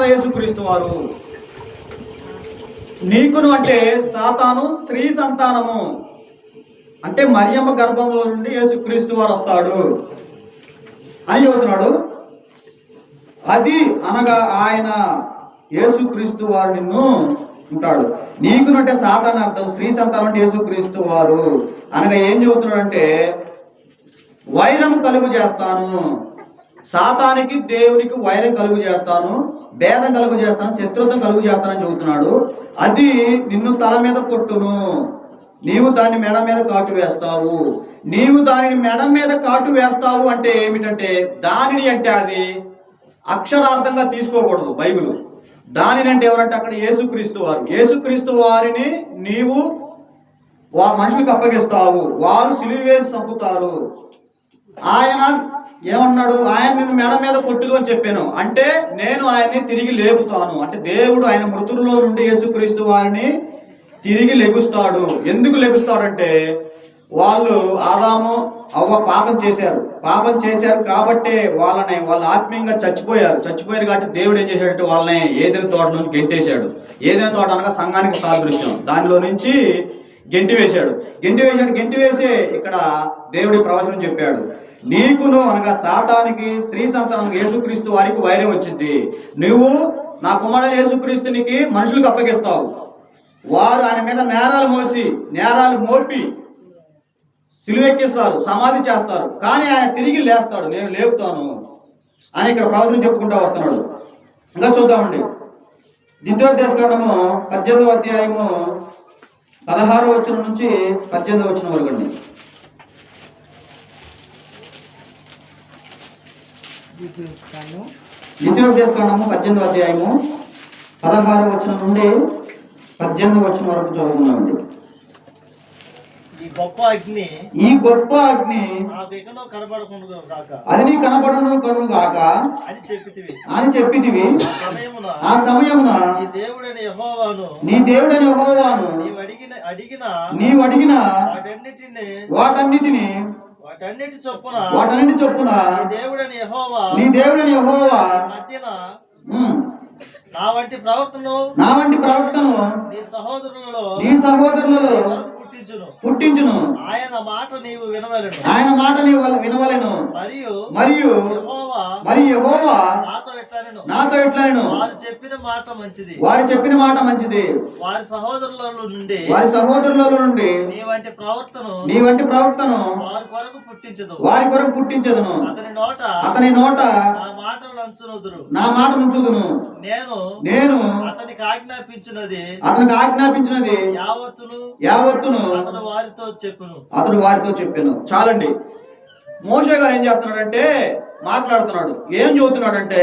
కదా యేసుక్రీస్తు వారు. నీకును అంటే సాతాను స్త్రీ సంతానము, అంటే మరియమ్మ గర్భంలో నుండి యేసుక్రీస్తు వారు వస్తాడు అని చెబుతున్నాడు. అది అనగా ఆయన యేసుక్రీస్తు వారు నిన్ను ఉంటాడు. నీకునంటే సాతాను అర్థం, స్త్రీ సంతానం అంటే యేసుక్రీస్తు వారు అనగా ఏం చెబుతున్నాడు అంటే వైరము కలుగు చేస్తాను, సాతానికి దేవునికి వైరం కలుగు చేస్తాను, భేదం కలుగు చేస్తాను, శత్రుత్వం కలుగు చేస్తానని చెబుతున్నాడు. అది నిన్ను తల మీద కొట్టును, నీవు దాన్ని మెడ మీద కాటు వేస్తావు. నీవు దానిని మెడ మీద కాటు వేస్తావు అంటే ఏమిటంటే దానిని అంటే అది అక్షరార్థంగా తీసుకోకూడదు బైబిల్. దానిని అంటే ఎవరంటే అక్కడ యేసుక్రీస్తు వారు. యేసుక్రీస్తు వారిని నీవు మనుషులకు అప్పగిస్తావు, వారు సిలువ వేసి చంపుతారు. ఆయన ఏమన్నాడు, ఆయన నిన్ను మెడ మీద కొట్టుదు అని చెప్పాను అంటే నేను ఆయన్ని తిరిగి లేపుతాను. అంటే దేవుడు ఆయన మృతుల్లో నుండి యేసుక్రీస్తు వారిని తిరిగి లెగుస్తాడు. ఎందుకు లెగుస్తాడంటే వాళ్ళు ఆదాము అవ్వ పాపం చేశారు కాబట్టి వాళ్ళు ఆత్మీయంగా చచ్చిపోయారు కాబట్టి దేవుడు ఏం చేశాడంటే వాళ్ళని ఏదైనా తోటలోని గెంటేశాడు. ఏదైనా తోట అనగా సంఘానికి సాదృశ్యం, దానిలో నుంచి గెంటి వేసి ఇక్కడ దేవుడి ప్రవచనం చెప్పాడు. నీకును అనగా సాతానికి స్త్రీ సంతానానికి యేసుక్రీస్తు వారికి వైరం వచ్చింది. నువ్వు నా కుమారుడు యేసుక్రీస్తునికి మనుషులకు అప్పగిస్తావు, వారు ఆయన మీద నేరాలు మోపి సిలువెక్కిస్తారు, సమాధి చేస్తారు, కానీ ఆయన తిరిగి లేస్తాడు, నేను లేపుతాను అని ఇక్కడ ప్రవచనం చెప్పుకుంటూ వస్తున్నాడు. ఇంకా చూద్దామండి, ద్వితీయోపదేశకాండము 18వ అధ్యాయము 16వ వచనం నుంచి 18వ వచనం వరకు అండి. ద్వితీయోపదేశకాండము 18వ అధ్యాయము 16వ వచనం నుండి 18వ వచనం వరకు చదువుతున్నామండి. ఈ గొప్ప అగ్ని అది నీ కనబడను కాక అని చెప్పితివి. ఆ సమయమున నీ దేవుడైన యెహోవాను నీవు అడిగిన వాటన్నిటి చొప్పున నీ దేవుడైన యెహోవా మధ్యన నా వంటి ప్రవక్తను నీ సహోదరులలో పుట్టించును. ఆయన మాట నీవు వినవలెను. మరియు యెహోవా నాతో ఇట్లనెను, వారు చెప్పిన మాట మంచిది, వారి సహోదరులలో నుండి నీ వంటి ప్రవక్తను వారి కొరకు పుట్టించదును. అతని నోట నా మాట నుంచుదును. నేను అతనికి ఆజ్ఞాపించినది యావత్తును అతడు వారితో చెప్పాను. చాలండి. మోషే గారు ఏం చేస్తున్నాడంటే మాట్లాడుతున్నాడు. ఏం చెబుతున్నాడంటే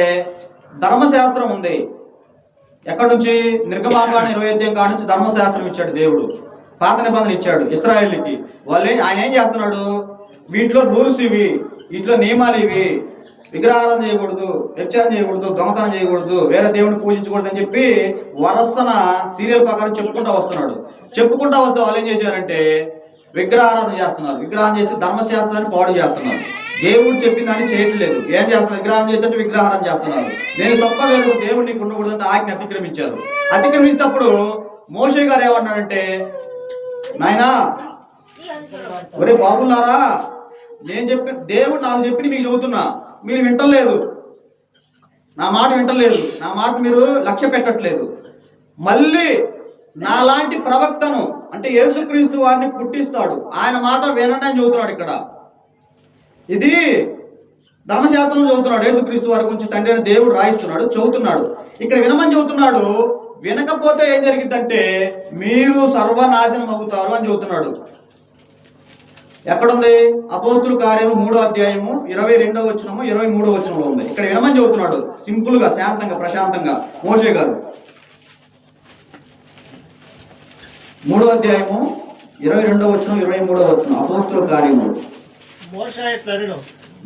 ధర్మశాస్త్రం ఉంది. ఎక్కడి నుంచి? నిర్గమాకాండ 20వ అధ్యాయం కాడ నుంచి ధర్మశాస్త్రం ఇచ్చాడు దేవుడు, పాత నిబంధన ఇచ్చాడు ఇశ్రాయేలుకి. ఆయన ఏం చేస్తున్నాడు, వీటిలో రూల్స్ ఇవి, వీటిలో నియమాలు ఇవి, విగ్రహాలను చేయకూడదు, వ్యభిచారం చేయకూడదు, దొంగతనం చేయకూడదు, వేరే దేవుడిని పూజించకూడదు అని చెప్పి వరసన సీరియల్ ప్రకారం చెప్పుకుంటూ వస్తే వాళ్ళు ఏం చేశారంటే విగ్రహారాధన చేస్తున్నారు. విగ్రహం చేసి ధర్మశాస్త్రాన్ని పాడు చేస్తున్నారు. దేవుడు చెప్పిన దాన్ని చేయట్లేదు. ఏం చేస్తున్నారు? విగ్రహం చేస్తుంటే విగ్రహారాధన చేస్తున్నారు. నేను తప్ప వేరు దేవుడు నీకు ఉండకూడదు అంటే ఆజ్ఞ అతిక్రమించారు. అతిక్రమించినప్పుడు మోషే గారు ఏమన్నాడంటే, నాయనా ఒరే బాబులారా, దేవుడు నాకు చెప్పి మీకు చెబుతున్నా, మీరు వింటలేదు, నా మాట మీరు లక్ష్య పెట్టట్లేదు. మళ్ళీ నాలాంటి ప్రవక్తను అంటే యేసుక్రీస్తు వారిని పుట్టిస్తాడు, ఆయన మాట వినండి అని చెబుతున్నాడు. ఇక్కడ ఇది ధర్మశాస్త్రం చదువుతున్నాడు. యేసుక్రీస్తు వారి గురించి తండ్రి అయిన దేవుడు రాయిస్తున్నాడు, చదువుతున్నాడు. ఇక్కడ వినమని చెబుతున్నాడు. వినకపోతే ఏం జరిగిద్దంటే మీరు సర్వనాశనం అవుతారు అని చెబుతున్నాడు. ఎక్కడుంది? అపోస్తుల కార్యము 3వ అధ్యాయము 22వ వచనము 23వ వచనంలో ఉంది. ఇక్కడ వినమని చెబుతున్నాడు, సింపుల్ గా, శాంతంగా, ప్రశాంతంగా. మోషే గారు 3వ అధ్యాయము 22వ వచనం 23వ వచనం అపోస్తుల కార్యము.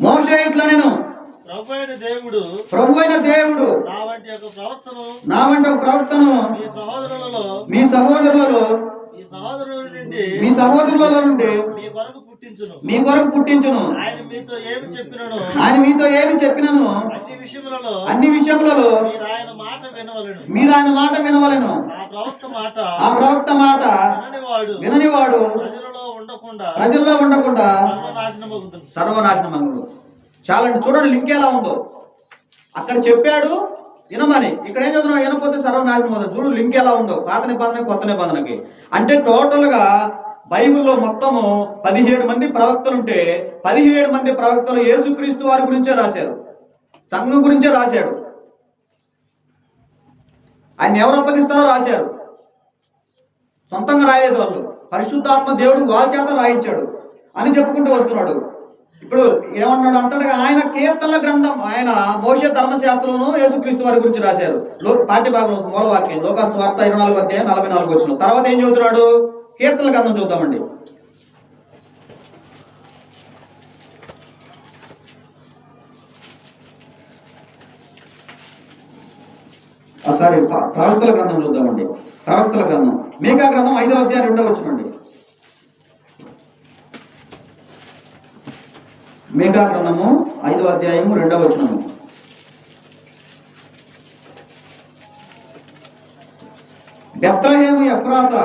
మోషే ఇట్లనెను, ప్రభువైన దేవుడు నా వంటి ఒక ప్రవక్తను మీ సహోదరులలో నుండి పుట్టించును. ఆయన మీతో ఏమి చెప్పినను అన్ని విషయములలో మీరు ఆయన మాట వినవలెను. ఆ ప్రవక్త మాట విననివాడు ప్రజల్లో ఉండకుండా సర్వనాశనమగును. చాలండి, చూడండి లింక్ ఎలా ఉందో. అక్కడ చెప్పాడు వినమని, ఇక్కడ ఏం చదువుతున్నాడు? వినపోతే సర్వనాశనం అవుతుంది. చూడు లింక్ ఎలా ఉందో, పాత నిబంధన కొత్త నిబంధనకి. అంటే టోటల్ గా బైబిల్లో మొత్తము 17 మంది ప్రవక్తలుంటే 17 మంది ప్రవక్తలు యేసుక్రీస్తు వారి గురించే రాశారు, సంఘం గురించే రాశాడు. ఆయన ఎవరు అప్పగిస్తారో రాశారు, సొంతంగా రాయలేదు. వాళ్ళు పరిశుద్ధాత్మ దేవుడు వాళ్ళ చేత రాయించాడు అని చెప్పుకుంటూ వస్తున్నాడు. ఇప్పుడు ఏమన్నాడు? అంతటా ఆయన కీర్తనల గ్రంథం, ఆయన మోషే ధర్మశాస్త్రంలో యేసుక్రీస్తు వారి గురించి రాశారు. పాఠ్య భాగంలో మూలవాక్యం లోకాసు వార్త 24 అధ్యాయం 44 వచ్చిన తర్వాత ఏం చదువుతున్నాడు? కీర్తనల గ్రంథం చూద్దామండి. సారీ, ప్రవక్తల గ్రంథం చూద్దామండి. ప్రవక్తల గ్రంథం మీకా గ్రంథం 5వ అధ్యాయం 2వ వచనం. మీకా గ్రంథము 5వ అధ్యాయము 2వ వచనము. బెత్లెహేము ఎఫ్రాతా,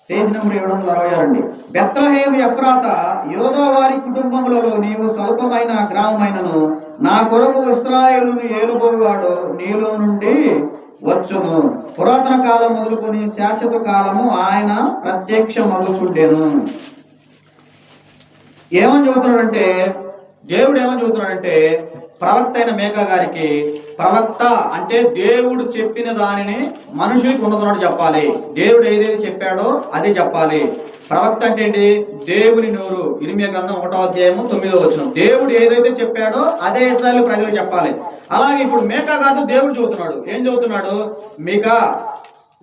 పేజీ నెంబర్ 766 అండి. బెత్లెహేము ఎఫ్రాతా, యోదా వారి కుటుంబములలో నీవు స్వల్పమైన గ్రామమైనను నా కొరకు ఇశ్రాయేలును ఏలుబోవాడు నీలో నుండి వచ్చును. పురాతన కాలం మొదలుకొని శాశ్వత కాలము ఆయన ప్రత్యక్షమగుచుండెను. ఏమని చెబుతున్నాడంటే, దేవుడు ఏమని చెబుతున్నాడంటే, ప్రవక్త అయిన మీకా గారికి, ప్రవక్త అంటే దేవుడు చెప్పిన దానిని మనుషులకు ఉన్నదన్నట్టు చెప్పాలి. దేవుడు ఏదైతే చెప్పాడో అదే చెప్పాలి. ప్రవక్త అంటే ఏంటి? దేవుని నోరు. ఇర్మియా గ్రంథం 1వ అధ్యాయము 9వ వచనం. దేవుడు ఏదైతే చెప్పాడో అదే ఇశ్రాయేలు ప్రజలకు చెప్పాలి. అలాగే ఇప్పుడు మీకా గారితో దేవుడు చెబుతున్నాడు. ఏం చెబుతున్నాడు? మీకా,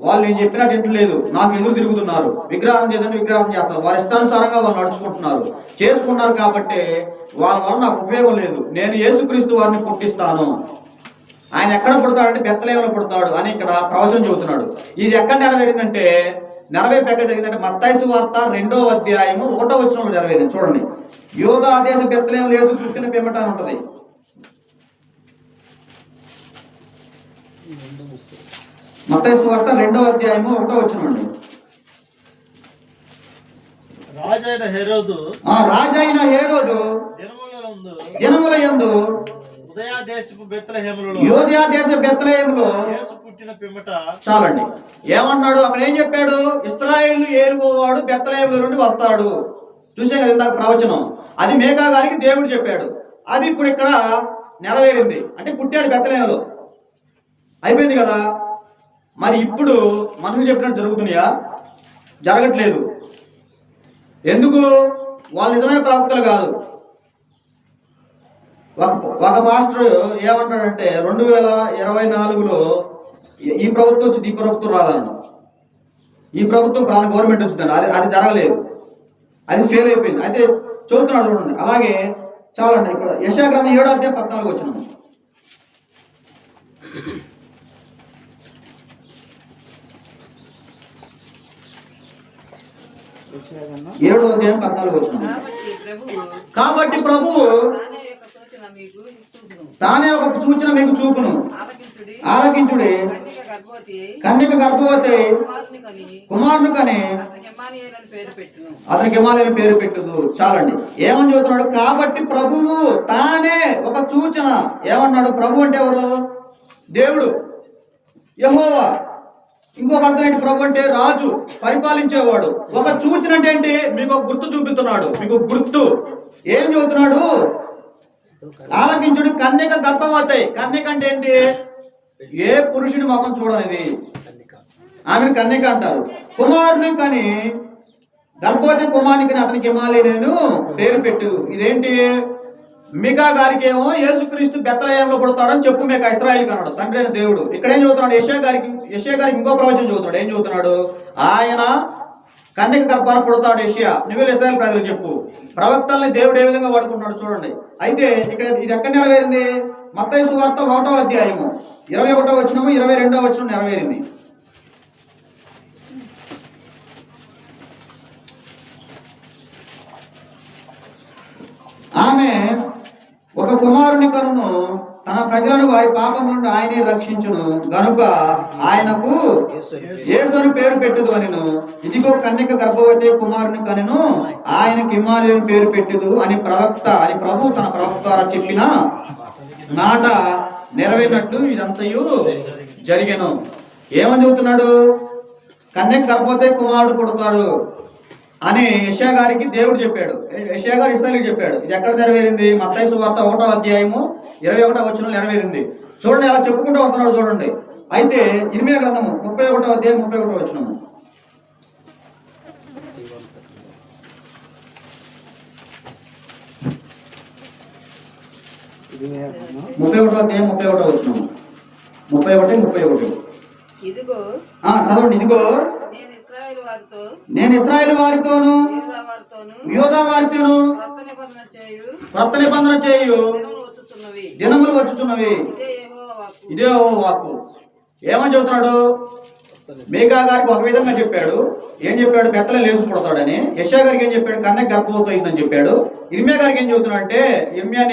వాళ్ళు నేను చెప్పినట్టు ఇంటలేదు, నాకు ఎదురు తిరుగుతున్నారు, విగ్రహం చేద్దని విగ్రహం చేస్తారు, వారి ఇష్టానుసారంగా వాళ్ళు నడుచుకుంటున్నారు, చేసుకున్నారు. కాబట్టి వాళ్ళ వల్ల నాకు ఉపయోగం లేదు. నేను యేసుక్రీస్తు వారిని పుట్టిస్తాను. ఆయన ఎక్కడ పుడతాడంటే బెత్లెహేములో పుడతాడు అని ఇక్కడ ప్రవచనం చెబుతున్నాడు. ఇది ఎక్కడ నెరవేరిందంటే, నెరవేర్పు ఎక్కడ జరిగిందంటే మత్తయి సువార్త 2వ అధ్యాయము 1వ వచనంలో నెరవేరింది. చూడండి, యోదా దేశ బెత్లెహేములో యేసు పుట్టిన పిమ్మట అని ఉంటది. మత్తయి సువార్త 2వ అధ్యాయము 1వ వచనం అండి. రాజైన హేరోదు దినముల యందు యోదయ దేశ బెత్లెహేములో చాలండి. ఏమన్నాడు? అక్కడ ఏం చెప్పాడు? ఇశ్రాయేలు ఏలువాడు బెత్లెహేములో నుండి వస్తాడు. చూసే కదా ఇందాక ప్రవచనం. అది మీకా గారికి దేవుడు చెప్పాడు. అది ఇప్పుడు ఇక్కడ నెరవేరింది. అంటే పుట్టాడు బెత్లెహేములో, అయిపోయింది కదా. మరి ఇప్పుడు మనుషులు చెప్పినట్టు జరుగుతున్నాయా? జరగట్లేదు. ఎందుకు? వాళ్ళు నిజమైన ప్రవక్తలు కాదు. ఒక పాస్టర్ ఏమంటాడంటే 2024లో ఈ ప్రభుత్వం వచ్చింది, ఈ ప్రభుత్వం రాదన్న. ఈ ప్రభుత్వం గవర్నమెంట్ వచ్చిందండి. అది జరగలేదు, అది ఫెయిల్ అయిపోయింది. అయితే చదువుతున్నాడు చూడండి. అలాగే చాలండి. ఇప్పుడు యెషయా గ్రంథం 7వ అధ్యాయం 14 వచ్చినాము. 7వ అధ్యాయం 14 వచ్చినాము. కాబట్టి ప్రభువు తానే ఒక సూచన మీకు చూపును, ఆలకించుడి. కన్యక గర్భవతి కుమారుని కని అతనికి ఇమ్మానుయేలు పేరు పెట్టుదు. చాలండి. ఏమని చెబుతున్నాడు? కాబట్టి ప్రభువు తానే ఒక సూచన. ఏమన్నాడు? ప్రభు అంటే ఎవరు? దేవుడు, యెహోవా. ఇంకొక అర్థం ఏంటి? ప్రభు అంటే రాజు, పరిపాలించేవాడు. ఒక సూచన అంటే ఏంటి? మీకు ఒక గుర్తు చూపిస్తున్నాడు. మీకు గుర్తు ఏం చెబుతున్నాడు? ఆలకించుడు. కన్యక గర్భవతి. కన్యక అంటే ఏంటి? ఏ పురుషుడి ముఖం చూడనిది, ఆమెను కన్యక అంటారు. కుమారుని కని గర్భవతి కుమారునికి అతనికి ఇమ్మానుయేలు పేరు పెట్టు. ఇదేంటి? మీకా గారికి ఏమో యేసుక్రీస్తు బెత్లెహేములో పుడతాడని చెప్పు మీకా, ఇశ్రాయేలుకి అన్నాడు తండ్రి అయిన దేవుడు. ఇక్కడ ఏం చదువుతున్నాడు? యెషయా గారికి ఇంకో ప్రవచనం చదువుతున్నాడు. ఏం చదువుతున్నాడు? ఆయన కన్యక గర్భాన పుడతాడు యెషయా, నువ్వు ఇశ్రాయేలు ప్రజలకు చెప్పు. ప్రవక్తల్ని దేవుడు ఏ విధంగా వాడుకుంటున్నాడు చూడండి. అయితే ఇక్కడ ఇది ఎక్కడ నెరవేరింది? మత్తయి సువార్త 1వ అధ్యాయము 21వ వచనము 22వ వచనం నెరవేరింది. ఆమె ఒక కుమారుని కనును, తన ప్రజలను వారి పాపం నుండి ఆయనే రక్షించును గనుక ఆయనకు యేసు అని పేరు పెట్టుదు అనిను. ఇదిగో కన్యక గర్భవతి కుమారుని కనును, ఆయనకి ఇమ్మానుయేలు పేరు పెట్టుదు అని ప్రభు తన ప్రవక్త ద్వారా చెప్పిన మాట నెరవేరినట్లు ఇదంతయు జరిగెను. ఏమని చెబుతున్నాడు? కన్యక గర్భవతి కుమారుడు పుడతాడు అని యెషయా గారికి దేవుడు చెప్పాడు. యెషయా గారు ఇశ్రాయేలుకి చెప్పాడు. ఇది ఎక్కడ నెరవేరింది? మత్తయి సువార్త 1వ అధ్యాయము 21వ వచనంలో నెరవేరింది. చూడండి, అలా చెప్పుకుంటూ వస్తున్నాడు చూడండి. అయితే ఇర్మీయా గ్రంథము 31వ అధ్యాయం 31వ వచనము. 31వ అధ్యాయం 31వ వచనము. 31. చదవండి. ఇదిగో నేను ఇశ్రాయేలు వారితోను యూదా వారితోను క్రొత్త నిబంధన చేయు దినములు వచ్చుచున్నవి. ఇదే వాక్కు. ఏమని చెబుతున్నాడు? మీకా గారికి ఒక విధంగా చెప్పాడు. ఏం చెప్పాడు? బెత్తలే లేసు పుడతాడని. యెషయా గారికి ఏం చెప్పాడు? కన్యక గర్భవతి అయిందని చెప్పాడు. ఇర్మీయా గారికి ఏం చెబుతున్నాడు అంటే, ఇర్మీయా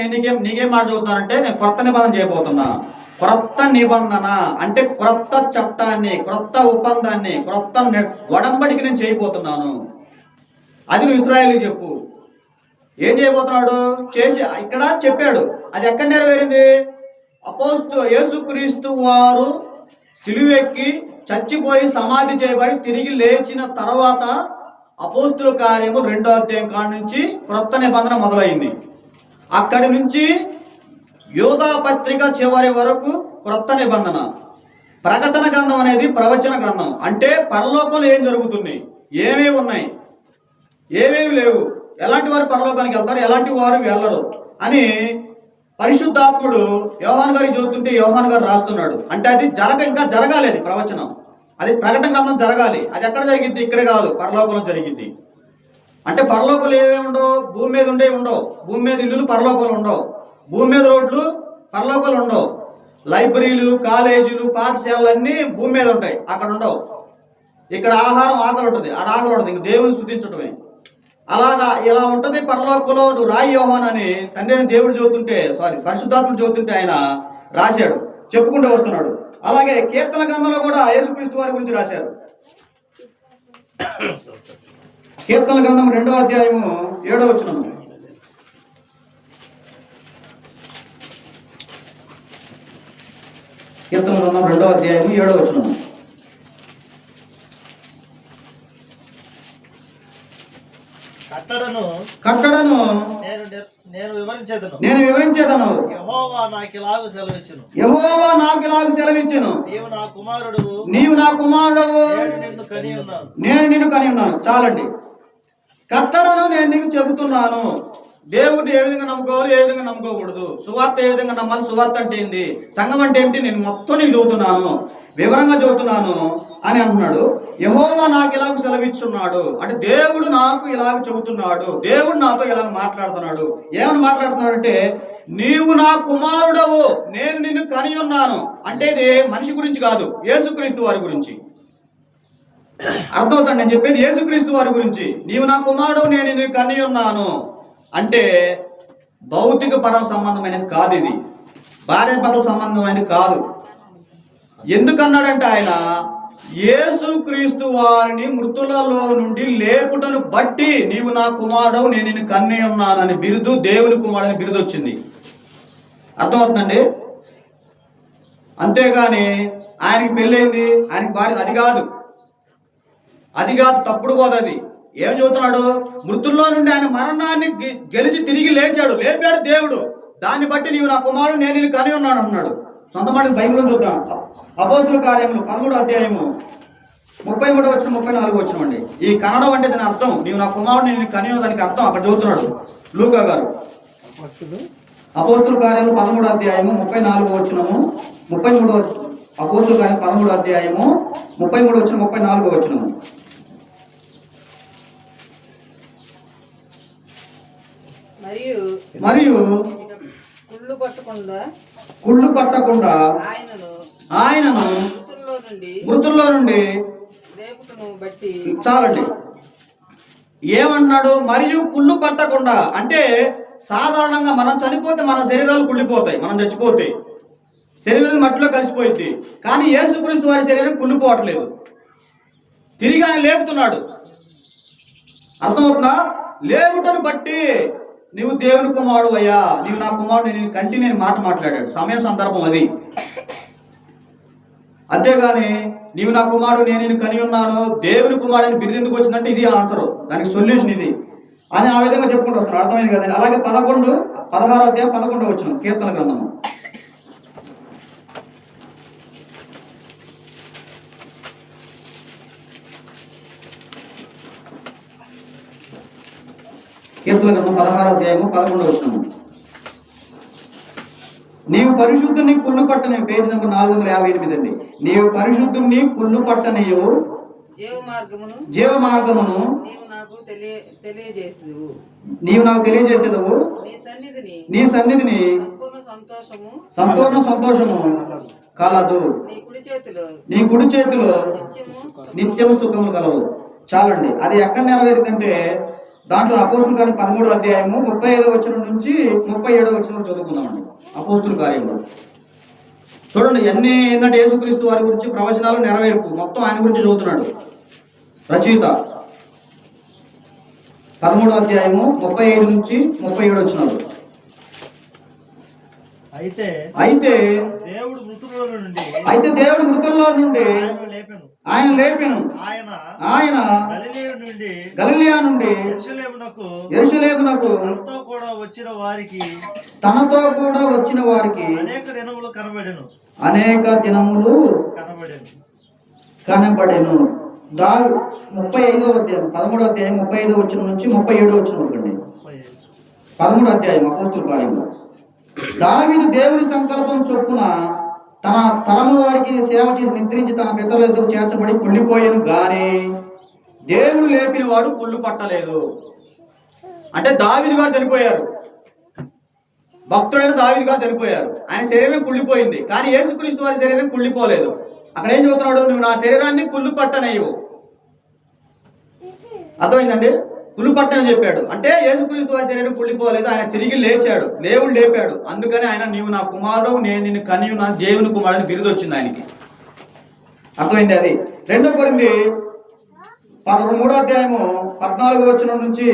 నీకేం మాట చదువుతున్నానంటే, నేను క్రొత్త నిబంధన చేయబోతున్నా. క్రొత్త నిబంధన అంటే క్రొత్త చట్టాన్ని, క్రొత్త ఒప్పందాన్ని, క్రొత్త ఒడంబడికి నేను చేయబోతున్నాను. అది నువ్వు ఇశ్రాయేలుకి చెప్పు. ఏం చేయబోతున్నాడు? చేసి ఇక్కడ చెప్పాడు. అది ఎక్కడ నెరవేరింది? యేసుక్రీస్తు వారు సిలువెక్కి చచ్చిపోయి సమాధి చేయబడి తిరిగి లేచిన తర్వాత అపోస్తుల కార్యము 2వ అధ్యాయం కాడ నుంచి క్రొత్త నిబంధన మొదలైంది. అక్కడి నుంచి యోధా పత్రిక చివరి వరకు క్రొత్త నిబంధన. ప్రకటన గ్రంథం అనేది ప్రవచన గ్రంథం. అంటే పరలోకంలో ఏం జరుగుతుంది, ఏమేమి ఉన్నాయి, ఏమేమి లేవు, ఎలాంటి వారు పరలోకానికి వెళ్తారు, ఎలాంటి వారు వెళ్ళరు అని పరిశుద్ధాత్ముడు యోహాను గారికి చదువుతుంటే యోహాను గారు రాస్తున్నాడు. అంటే అది ఇంకా జరగాలి. అది ప్రవచనం. అది ప్రకటన గ్రంథం జరగాలి. అది ఎక్కడ జరిగింది? ఇక్కడే కాదు, పరలోకంలో జరిగింది. అంటే పరలోకంలో ఏమేమి ఉండవు? భూమి మీద ఉండవు. భూమి మీద ఇల్లులు పరలోకంలో ఉండవు. భూమి మీద రోడ్లు పరలోకంలో ఉండవు. లైబ్రరీలు, కాలేజీలు, పాఠశాలలు అన్నీ భూమి మీద ఉంటాయి, అక్కడ ఉండవు. ఇక్కడ ఆహారం ఆకలి ఉంటుంది, ఆడ ఆకలి ఉంటుంది. ఇంక దేవుని స్తుతించడమే. అలాగా ఇలా ఉంటుంది పరలోకంలో. నువ్వు రాయి యోహాను అని తండ్రి దేవుడు చదువుతుంటే, పరిశుద్ధాత్ముడు చదువుతుంటే ఆయన రాశాడు, చెప్పుకుంటూ వస్తున్నాడు. అలాగే కీర్తన గ్రంథంలో కూడా యేసుక్రీస్తు వారి గురించి రాశారు. కీర్తన గ్రంథం 2వ అధ్యాయము 7వ వచనము. కీర్తన గ్రంథం 2వ అధ్యాయము 7వ వచనము. కట్టడను నేను వివరించేదను. యెహోవా నాకు ఇలాగు సెలవిచ్చెను. నీవు నా కుమారుడవు, నేను నిన్ను కని ఉన్నాను. చాలండి. కట్టడను నేను నీకు చెబుతున్నాను. దేవుడిని ఏ విధంగా నమ్ముకోవాలి, ఏ విధంగా నమ్ముకోకూడదు, సువార్త ఏ విధంగా నమ్మాలి, సువార్త అంటే ఏంటి, సంఘం అంటే ఏంటి, నేను మొత్తం నీకు చదువుతున్నాను, వివరంగా చదువుతున్నాను అని అంటున్నాడు. యెహోవా నాకు ఇలాగ సెలవిచ్చున్నాడు. అంటే దేవుడు నాకు ఇలాగ చెబుతున్నాడు, దేవుడు నాతో ఇలాగ మాట్లాడుతున్నాడు. ఏమని మాట్లాడుతున్నాడు అంటే, నీవు నా కుమారుడవు, నేను నిన్ను కని ఉన్నాను. అంటే ఇది మనిషి గురించి కాదు, యేసుక్రీస్తు వారి గురించి. అర్థమవుతాడు నేను చెప్పేది? యేసుక్రీస్తు వారి గురించి. నీవు నా కుమారుడవు, నేను నిన్ను కని ఉన్నాను అంటే భౌతిక పరం సంబంధమైనది కాదు, ఇది భార్య భర్తల సంబంధమైనది కాదు. ఎందుకన్నాడంటే ఆయన యేసుక్రీస్తు వారిని మృతులలో నుండి లేపుటను బట్టి నీవు నా కుమారుడవు, నేను నిన్ను కన్ని ఉన్నానని బిరుదు, దేవుని కుమారుడని బిరుదు వచ్చింది. అర్థమవుతుందండి? అంతేగాని ఆయనకి పెళ్ళైంది, ఆయనకి భార్య, అది కాదు, తప్పుడు పోదది. ఏం చెబుతున్నాడు? మృతుల్లో నుండి ఆయన మరణాన్ని గెలిచి తిరిగి లేపాడు దేవుడు. దాన్ని బట్టి నీవు నా కుమారుడు, నేను నిన్ను కని ఉన్నాను అన్నాడు. సొంత మాట బైబిల్లో చూద్దాం. అపోస్తుల కార్యములు 13వ అధ్యాయము 33 వచ్చిన 34 వచ్చినండి. ఈ కన్నడం అంటే దాని అర్థం నీవు నా కుమారుడు, నేను కని ఉన్న దానికి అర్థం అక్కడ చదువుతున్నాడు లూకా గారు. అపోస్తుల కార్యములు 13వ అధ్యాయము 34 వచ్చినము 33. అపోస్తుల కార్యం 13వ అధ్యాయము 33 వచ్చిన 34 వచ్చినము. మరియు కుళ్ళు పట్టకుండా ఆయనను మృతుల్లో నుండి చాలండి. ఏమన్నాడు? మరియు కుళ్ళు పట్టకుండా అంటే సాధారణంగా మనం చనిపోతే మన శరీరాలు కుళ్ళిపోతాయి, మనం చచ్చిపోతే శరీరం మట్టిలో కలిసిపోయింది. కానీ యేసుక్రీస్తు వారి శరీరం కుళ్ళిపోవట్లేదు, తిరిగి ఆయన లేపుతున్నాడు. అర్థమవుతుందా? లేవుటను బట్టి నీవు దేవుని కుమారుడు అయ్యా, నీవు నా కుమారుడు, నేను కంటి నేను మాట మాట్లాడాడు. సమయం సందర్భం అది. అంతేగాని నీవు నా కుమారుడు, నేను నిన్ను కని ఉన్నాను, దేవుని కుమారుడు బిరుదు ఎందుకు వచ్చిందంటే ఇది ఆన్సర్, దానికి సొల్యూషన్ ఇది అని ఆ విధంగా చెప్పుకుంటూ వస్తున్నాడు. అర్థమైంది కదండి. అలాగే 16 అధ్యాయం 11 వచనం కీర్తన గ్రంథము. కీర్తన గ్రంథం 16 అధ్యాయము 11 వచనము. నీవు పరిశుద్ధుని కుళ్ళు పట్టని, పేజీ నెంబర్ 458 అండి. నీవు పరిశుద్ధుని కుళ్ళు పట్టనియు జీవ మార్గమును నీవు నాకు తెలియజేసేదవు. నీ సన్నిధిని సంపూర్ణ సంతోషము కలదు. నీ కుడి చేతిలో నిత్యము సుఖము కలవు. చాలండి. అది ఎక్కడ నెరవేరిందంటే దాంట్లో అపోస్తుల కార్యం 13వ అధ్యాయము 35వ వచనం నుంచి 37వ వచనం చదువుకుందామండి. అపోస్తుల కార్యంలో చూడండి, అన్ని ఏంటంటే యేసుక్రీస్తు వారి గురించి ప్రవచనాలు నెరవేర్పు మొత్తం ఆయన గురించి చదువుతున్నాడు రచయిత. 13వ అధ్యాయము 35 నుంచి 37 వచనాలు. అయితే దేవుడు మృతుల్లో నుండి ఆయన లేపెను. ఆయన గలిలయ నుండి యెరూషలేమునకు తనతో కూడా వచ్చిన వారికి అనేక దినములు కనబడెను. 35వ అధ్యాయం 13వ అధ్యాయం 35వ వచనం నుంచి 37వ వచనం వరకండి. 13వ అధ్యాయం అపోస్తుల కార్యంలో దావీదు దేవుని సంకల్పం చొప్పున తన తరము వారికి సేవ చేసి నిద్రించి తన పితరుల ఎదుగు చేర్చబడి కుళ్ళిపోయాను గాని దేవుడు లేపిన వాడు కుళ్ళు పట్టలేదు. అంటే దావీదు గారు చనిపోయారు, భక్తుడైన దావీదు గారు చనిపోయారు, ఆయన శరీరం కుళ్ళిపోయింది. కానీ యేసుక్రీస్తు వారి శరీరం కుళ్ళిపోలేదు. అక్కడ ఏం చెబుతున్నాడు? నువ్వు నా శరీరాన్ని కుళ్ళు పట్టనేవు. అర్థమైందండి? కుళ్ళు పట్టని చెప్పాడు అంటే యేసుక్రీస్తు వారి శరీరం కుళ్ళిపోలేదు, ఆయన తిరిగి లేచాడు, దేవుడు లేపాడు. అందుకని ఆయన నీవు నా కుమారుడు, నేను నిన్ను కని ఉన్న దేవుని కుమారుని బిరుదు వచ్చింది ఆయనకి. అర్థమైంది? అది 2 కొరింథీ 13వ అధ్యాయము 14వ వచనం నుంచి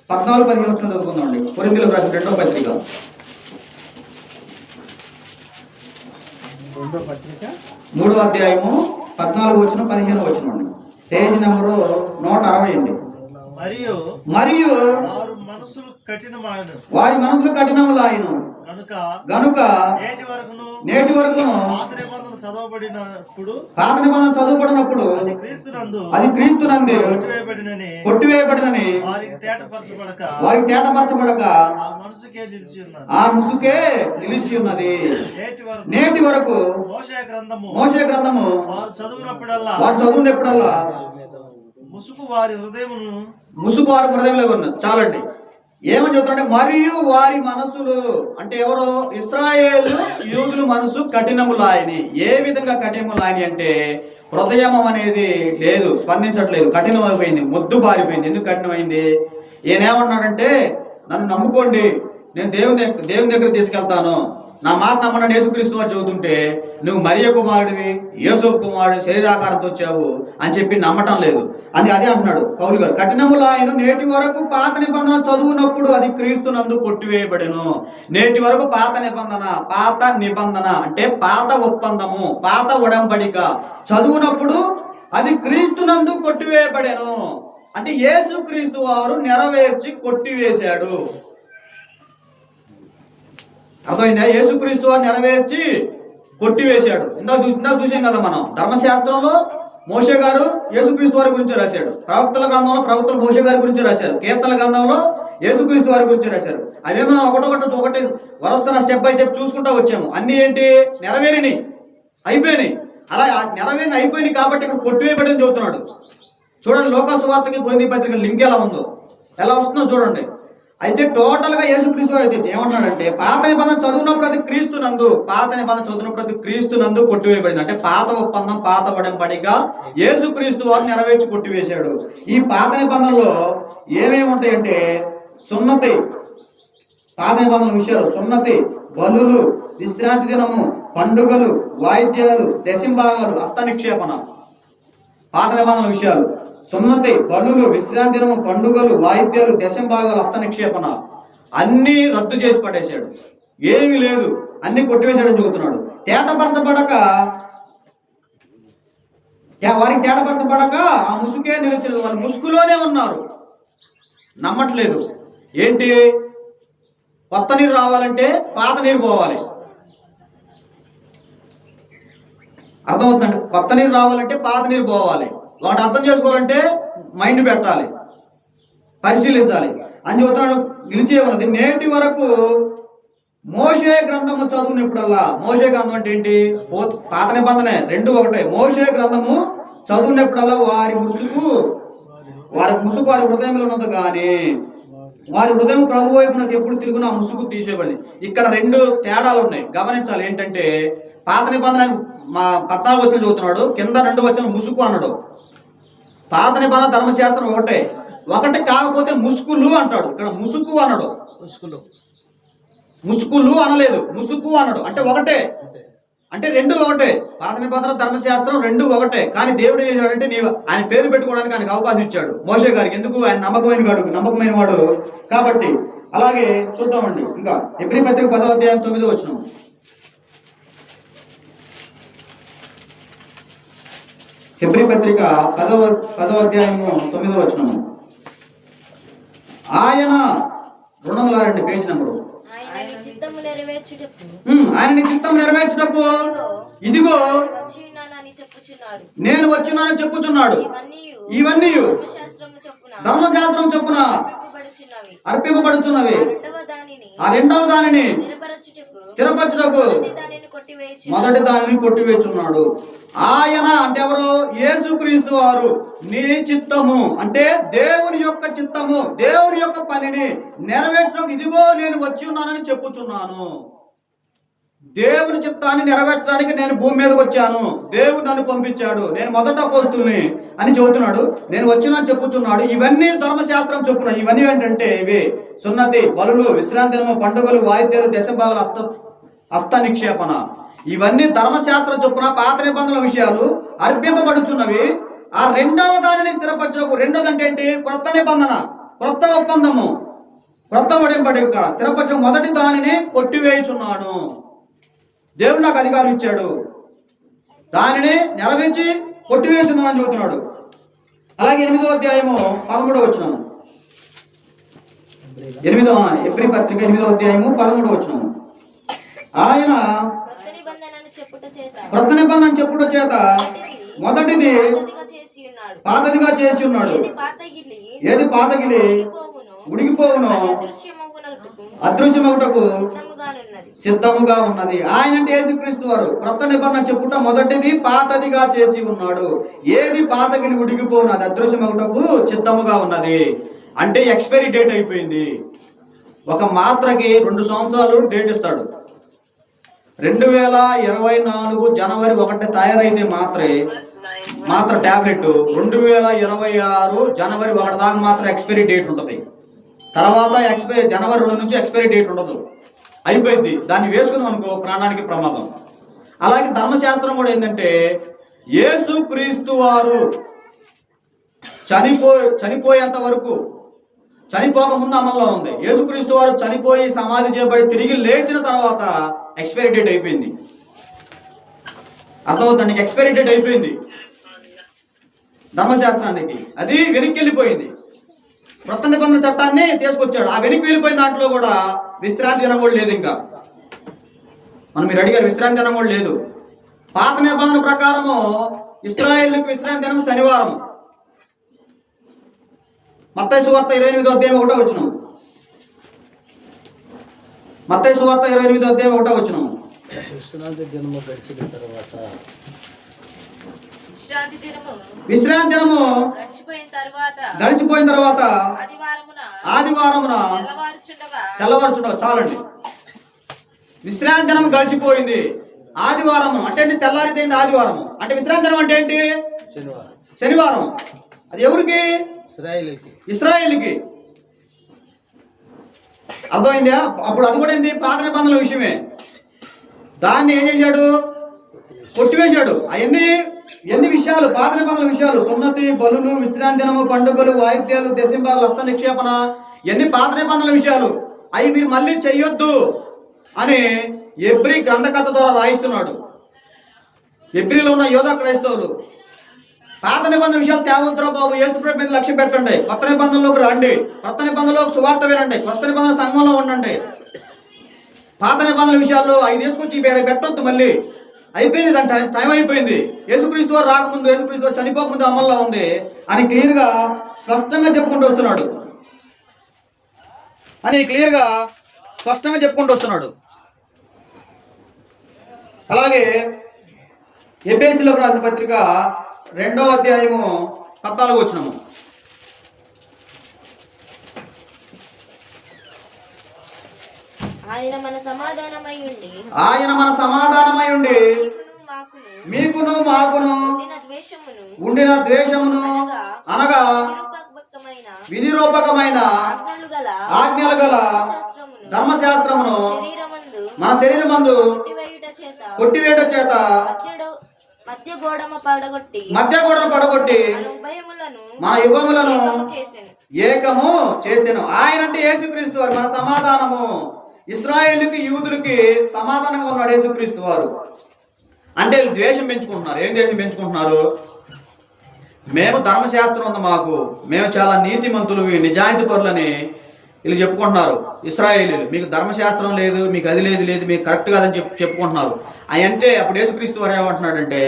14-15 వచనం చదువుకుందామండి. కొరింథీయులకు రాసిన 2వ పత్రిక 3వ అధ్యాయము 14వ వచనం 15వ వచనం అండి. పేజీ నెంబరు 160 అండి. మరియు వారి మనసులు కఠినములాయను గనుక నేటి వరకు పాత నిబంధన చదవబడినప్పుడు అది క్రీస్తునందు కొట్టివేయబడినని వారికి తేటపరచబడక ఆ ముసుకే నిలిచి ఉన్నది. నేటి వరకు మోషే గ్రంథము వారు చదువునప్పుడల్లా ముసుకు వారి హృదయంలో ఉన్నది. చాలండి. ఏమని చెప్తారంటే మరియు వారి మనసులు అంటే ఎవరో ఇశ్రాయేలు యూదుల మనసు కఠినములాయని. ఏ విధంగా కఠినములాయని అంటే హృదయం అనేది లేదు, స్పందించట్లేదు, కఠినమైపోయింది, మొద్దు బారిపోయింది. ఎందుకు కఠినమైంది? ఈయన ఏమన్నాడంటే నన్ను నమ్ముకోండి, నేను దేవుని దగ్గర తీసుకెళ్తాను, నా మాట నమ్మని యేసుక్రీస్తు వారు చదువుతుంటే నువ్వు మరియ కుమారుడివి, యోసేపు కుమారుడు, శరీరాకారంతో వచ్చావు అని చెప్పి నమ్మటం లేదు. అదే అంటున్నాడు పౌలు గారు. కఠినములాయను నేటి వరకు పాత నిబంధన చదువునప్పుడు అది క్రీస్తునందు కొట్టివేయబడెను. నేటి వరకు పాత నిబంధన అంటే పాత ఒప్పందము, పాత ఉడంబడిక చదువునప్పుడు అది క్రీస్తునందు కొట్టివేయబడెను. అంటే యేసుక్రీస్తు వారు నెరవేర్చి కొట్టివేశాడు. అర్థమైందా? యేసుక్రీస్తు వారు నెరవేర్చి కొట్టివేశాడు. ఇందాక చూసాం కదా మనం. ధర్మశాస్త్రంలో మోషే గారు యేసుక్రీస్తు వారి గురించి రాశాడు, ప్రవక్తల గ్రంథంలో ప్రవక్తలు మోషే గారి గురించి రాశారు, కీర్తన గ్రంథంలో యేసుక్రీస్తు వారి గురించి రాశారు. అదేమో ఒకటి వరుసన స్టెప్ బై స్టెప్ చూసుకుంటా వచ్చాము. అన్ని ఏంటి? నెరవేరిని అయిపోయినాయి. అలా నెరవేరిని అయిపోయినాయి కాబట్టి ఇక్కడ కొట్టివేయబడింది చదువుతున్నాడు. చూడండి, లోకా సువార్తకి కొరింథీ పత్రిక లింక్ ఎలా వస్తుందో చూడండి. అయితే టోటల్ గా యేసుక్రీస్తు అయితే ఏమంటున్నాడంటే పాత నిబంధన చదువునప్పుడు అది క్రీస్తునందు కొట్టివేయబడింది. అంటే పాత ఒప్పందం, పాత ఉడంబడిక యేసుక్రీస్తు వారు నెరవేర్చి కొట్టివేశాడు. ఈ పాత నిబంధనలో ఏమేమి ఉంటాయంటే సున్నతి, పాత నిబంధనల విషయాలు సున్నతి, బలులు, విశ్రాంతి దినము, పండుగలు, వాయిద్యాలు, దశంభాగాలు, హస్త నిక్షేపణ. పాత నిబంధనల విషయాలు సున్నతి, బలులు, విశ్రాంతి దినము, పండుగలు, వాయిద్యాలు, దశంభాగాలు, హస్త నిక్షేపణ అన్నీ రద్దు చేసి పడేశాడు. ఏమీ లేదు, అన్ని కొట్టివేశాడని చెబుతున్నాడు. వారికి తేటపరచబడక ఆ ముసుకే నిలిచినది. వాళ్ళు ముసుగులోనే ఉన్నారు, నమ్మట్లేదు. ఏంటి? కొత్త నీరు రావాలంటే పాత నీరు పోవాలి. అర్థమవుతుందండి? కొత్త నీరు రావాలంటే పాత నీరు పోవాలి. వాటి అర్థం చేసుకోవాలంటే మైండ్ పెట్టాలి, పరిశీలించాలి అని చెబుతున్నాడు. నిలిచే ఉన్నది. నేటి వరకు మోషే గ్రంథము చదువునప్పుడల్లా, మోషే గ్రంథం అంటే ఏంటి? పాత నిబంధనే, రెండు ఒకటే. మోషే గ్రంథము చదువునప్పుడల్లా వారి ముసుగు వారి హృదయంలో ఉన్నది, కానీ వారి హృదయం ప్రభు వైపు నాకు ఎప్పుడు తిరుగున ఆ ముసుగు తీసేయబడింది. ఇక్కడ రెండు తేడాలు ఉన్నాయి, గమనించాలి. ఏంటంటే పాత నిబంధన మా 14 వచనం చదువుతున్నాడు, కింద 2 వచనం ముసుగు అన్నాడు. పాత నిబంధన ధర్మశాస్త్రం ఒకటి కాకపోతే ముసుగులు అంటాడు. ఇక్కడ ముసుగు అన్నాడు, ముసుగులు అనలేదు, ముసుగు అన్నాడు. అంటే ఒకటే, అంటే రెండు ఒకటే. పాత నిబంధన ధర్మశాస్త్రం రెండు ఒకటే. కానీ దేవుడు ఏం చేశాడంటే ఆయన పేరు పెట్టుకోవడానికి ఆయనకు అవకాశం ఇచ్చాడు మోషే గారికి. ఎందుకు? ఆయన నమ్మకమైన వాడు కాబట్టి. అలాగే చూద్దామండి ఇంకా హెబ్రీ పత్రిక 10వ అధ్యాయం 9వ వచనం. హెబ్రీ పత్రిక 10వ అధ్యాయము 9వ వచనం. ఆయన 202 పేజీ నెంబరు. ఆయన నీ చిత్తం నెరవేర్చుటకు ఇదిగో నేను వచ్చినానని చెప్పుచున్నాడు. ఇవన్నీ ధర్మశాస్త్రం చొప్పున అర్పింపబడుచున్నవి. ఆ రెండవ దానిని స్థిరపరచుటకు మొదటి దానిని కొట్టివేచున్నాడు. ఆయన అంటే ఎవరు? యేసుక్రీస్తు వారు. నీ చిత్తము అంటే దేవుని యొక్క చిత్తము, దేవుని యొక్క పనిని నెరవేర్చడానికి ఇదిగో నేను వచ్చి ఉన్నానని చెప్పుచున్నాను. దేవుని చిత్తాన్ని నెరవేర్చడానికి నేను భూమి మీదకి వచ్చాను, దేవుడు నన్ను పంపించాడు, నేను మొదట అపోస్తుల్ని అని చెబుతున్నాడు. నేను వచ్చినా చెప్పుచున్నాడు. ఇవన్నీ ధర్మశాస్త్రం చెప్పున. ఇవన్నీ ఏంటంటే ఇవి సున్నతి, బలులు, విశ్రాంతి దినము, పండుగలు, వాయిద్యాలు, దశంభాగాలు, హస్త నిక్షేపణ. ఇవన్నీ ధర్మశాస్త్రం చొప్పున పాత నిబంధనల విషయాలు అర్పింపబడుచున్నవి. ఆ రెండవ దానిని స్థిరపరచకు. రెండోది అంటే ఏంటి? క్రొత్త నిబంధన, క్రొత్త ఒప్పందము, క్రొత్త వడింపడి స్థిరపరచు. మొదటి దానిని కొట్టివేయుచున్నాడు. దేవుడు నాకు అధికారం ఇచ్చాడు, దానిని నెరవేర్చి కొట్టివేస్తున్నానని చెబుతున్నాడు. అలాగే 8వ అధ్యాయము 13వ వచనం. హెబ్రీ పత్రిక 8వ అధ్యాయము 13వ వచనం. ఆయన క్రొత్త నిబంధన చెప్పుట చేత మొదటిది పాతదిగా చేసి ఉన్నాడు. ఏది పాతగిలి ఉడిగిపోవును అదృశ్యమగుటకు సిద్ధముగా ఉన్నది. ఆయన అంటే యేసుక్రీస్తు వారు. క్రొత్త నిబంధన చెప్పుట మొదటిది పాతదిగా చేసి ఉన్నాడు. ఏది పాతగిలి ఉడిగిపోవును అది అదృశ్యమగుటకు సిద్ధముగా ఉన్నది. అంటే ఎక్స్పైరీ డేట్ అయిపోయింది. ఒక మాత్రకి 2 సంవత్సరాలు డేట్ ఇస్తాడు. 2024 జనవరి 1 తయారైతే మాత్ర టాబ్లెట్ 2026 జనవరి 1 దాకా మాత్రం ఎక్స్పైరీ డేట్ ఉంటుంది. తర్వాత జనవరి 2 నుంచి ఎక్స్పైరీ డేట్ ఉండదు, అయిపోయింది. దాన్ని వేసుకున్నాం అనుకో ప్రాణానికి ప్రమాదం. అలాగే ధర్మశాస్త్రం కూడా ఏంటంటే యేసుక్రీస్తు వారు చనిపోయేంత వరకు, చనిపోక ముందు అమల్లో ఉంది. యేసుక్రీస్తు వారు చనిపోయి సమాధి చేయబడి తిరిగి లేచిన తర్వాత ఎక్స్పైరీ డేట్ అయిపోయింది. అర్థమవుతుంది? ఎక్స్పైరీ డేట్ అయిపోయింది ధర్మశాస్త్రానికి. అది వెనక్కి వెళ్ళిపోయింది. క్రొత్త నిబంధన చట్టాన్ని తీసుకొచ్చాడు. ఆ వెనక్కి వెళ్ళిపోయిన దాంట్లో కూడా విశ్రాంతి దినం కూడా లేదు. ఇంకా మీరు అడిగారు, విశ్రాంతి దినం కూడా లేదు. పాత నిబంధన ప్రకారము ఇశ్రాయేలుకు విశ్రాంతి దినం శనివారం. మత్తయి సువార్త 28వ అధ్యాయం 1వ వచనం. మత్తయి సువార్త 28వ అధ్యాయం 1వ వచనం. విశ్రాంతి దినము గడిచిపోయిన తర్వాత ఆదివారమున తెల్లవారుచుండగా. చాలండి. విశ్రాంతి దినం గడిచిపోయింది, ఆదివారము అంటే తెల్లారిపోయింది. ఆదివారము అంటే విశ్రాంతి దినం అంటే ఏంటి? శనివారం. అది ఎవరికి? ఇశ్రాయేలుకి. అర్థమైందా? అప్పుడు అది కూడా ఏంటి, పాత నిబంధనల విషయమే. దాన్ని ఏం చేశాడు, కొట్టివేశాడు. ఎన్ని విషయాలు, పాత నిబంధనల విషయాలు, సున్నతి, బలులు, విశ్రాంతి దినము, పండుగలు, వాయిద్యాలు, దశంభాగాలు, హస్త నిక్షేపణ, ఇవన్నీ పాత నిబంధనల విషయాలు. అవి మీరు మళ్ళీ చెయ్యొద్దు అని ఎబ్రీ గ్రంథకర్త ద్వారా రాయిస్తున్నాడు. ఎబ్రిలో ఉన్న యోధా క్రైస్తవులు పాత నిబంధన విషయాలు తేవద్దురా బాబు, యేసుప్రభు మీద లక్ష్యం పెట్టండి, కొత్త నిబంధనలోకి రండి, కొత్త నిబంధనలోకి సువార్త వినండి, కొత్త నిబంధన సంఘంలో ఉండండి. పాత నిబంధనల విషయాల్లో అవి తీసుకొచ్చి పెట్టొద్దు. మళ్ళీ అయిపోయింది, దాని టైం అయిపోయింది. యేసుక్రీస్తు వారు రాకముందు, యేసుక్రీస్తు వారు చనిపోకముందు అమల్లో ఉంది అని క్లియర్గా స్పష్టంగా చెప్పుకుంటూ వస్తున్నాడు. అలాగే ఎఫెసీయులకు రాసిన పత్రిక 2వ అధ్యాయము 14వ వచనము. ఆయన మన సమాధానమై ఉండి మీకును మాకును ఉండిన ద్వేషమును అనగా విధిరూపకమైన ఆజ్ఞలు గల ధర్మశాస్త్రమును మన శరీరమందు కొట్టివేయట చేత మధ్య గోడను పడగొట్టి మన యుగములను ఏకము చేసెను. ఆయన అంటే యేసుక్రీస్తు వారు, మన సమాధానము. ఇశ్రాయేలుకి, యూదులకి సమాధానంగా ఉన్నాడు యేసుక్రీస్తు వారు. అంటే వీళ్ళు ద్వేషం పెంచుకుంటున్నారు. ఏం ద్వేషం పెంచుకుంటున్నారు? మేము ధర్మశాస్త్రం ఉంది మాకు, మేము చాలా నీతిమంతులు, నిజాయితీ పరులని వీళ్ళు చెప్పుకుంటున్నారు. ఇశ్రాయేలీలు మీకు ధర్మశాస్త్రం లేదు, మీకు అది లేదు, మీకు కరెక్ట్ కాదని చెప్పుకుంటున్నారు. అవి అంటే అప్పుడు యేసుక్రీస్తు వారు ఏమంటున్నాడంటే,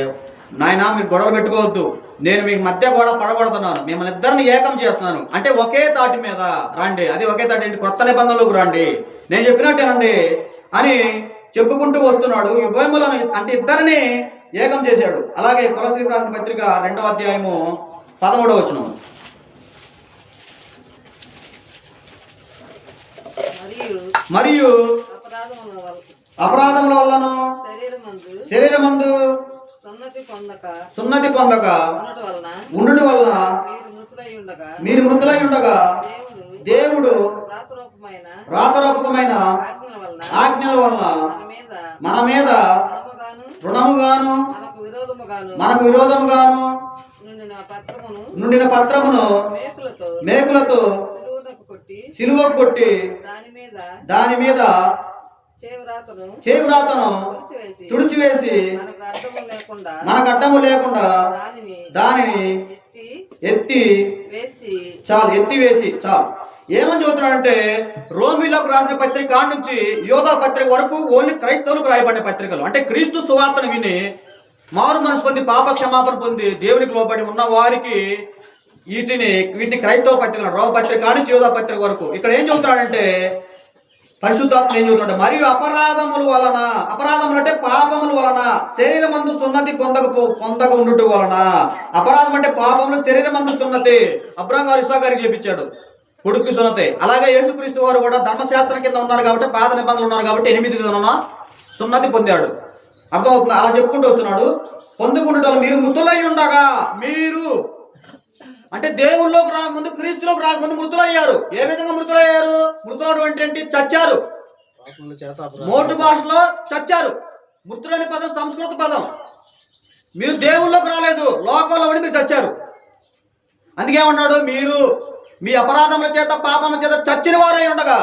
నాయనా మీరు గొడవలు పెట్టుకోవద్దు, నేను మీకు మధ్య గొడవ పడగొడుతున్నాను, మిమ్మల్ని ఇద్దరిని ఏకం చేస్తున్నాను. అంటే ఒకే తాటి మీద రండి, అది ఒకే తాటి ఏంటి, కొత్త నిబంధనలోకి రండి, నేను చెప్పినట్టేనండి అని చెప్పుకుంటూ వస్తున్నాడు. యుభయములను అంటే ఇద్దరిని ఏకం చేశాడు. అలాగే కొలస్సీలకు రాసిన పత్రిక 2వ అధ్యాయము 13వ వచనం. మరియు అపరాధముల వల్లను శరీరమందు సున్నతి పొందక ఉండుట వలన మీరు మృతులై ఉండగా దేవుడు రాతరూపకమైన ఆజ్ఞల వలన మన మీద రుణముగాను మనకు విరోధముగాను నుండిన పత్రమును మేకులతో సిలువకు కొట్టి దాని మీద చేవ్రాతను తుడిచివేసి మనకు అడ్డము లేకుండా దానిని ఎత్తివేసి చాలు. ఏమని చదువుతున్నాడంటే, రోమిలకు రాసిన పత్రిక నుంచి యోధా పత్రిక వరకు ఓన్లీ క్రైస్తవులకు రాయబడిన పత్రికలు. అంటే క్రీస్తు సువార్తను విని మారు మనసు పొంది పాప క్షమాపణ పొంది దేవునికి లోబడి ఉన్న వారికి వీటిని క్రైస్తవ పత్రికలు, రోమ పత్రిక నుంచి యోధా పత్రిక వరకు. ఇక్కడ ఏం చదువుతున్నాడంటే, పరిశుద్ధాత్మ ఏం చదువుతున్నాడు, మరియు అపరాధములు అంటే పాపముల వలన శరీరమందు సున్నతి పొందక ఉండుట వలన. అపరాధం అంటే పాపములు, శరీరమందు సున్నతి. అబ్రహాం గారు ఇస్సాకు గారికి చేపించాడు కొడుకు సున్నతి. అలాగే యేసుక్రీస్తు వారు కూడా ధర్మశాస్త్రం కింద ఉన్నారు కాబట్టి, పాత నిబంధనలు ఉన్నారు కాబట్టి 8 దినాన సున్నతి పొందాడు. అర్థమవుతుంది? అలా చెప్పుకుంటూ వస్తున్నాడు. పొందుకుంటే మీరు మృతులై ఉండగా, మీరు అంటే దేవుల్లోకి రాకముందు, క్రీస్తులోకి రాకముందు మృతులయ్యారు. ఏ విధంగా మృతులయ్యారు? మృతులు అంటే చచ్చారు, మోటు భాషలో చచ్చారు. మృతులనే పదం సంస్కృత పదం. మీరు దేవుల్లోకి రాలేదు, లోకంలో ఉండి మీరు చచ్చారు. అందుకేమన్నాడు, మీరు మీ అపరాధముల చేత పాపముల చేత చచ్చిన వారై ఉండగా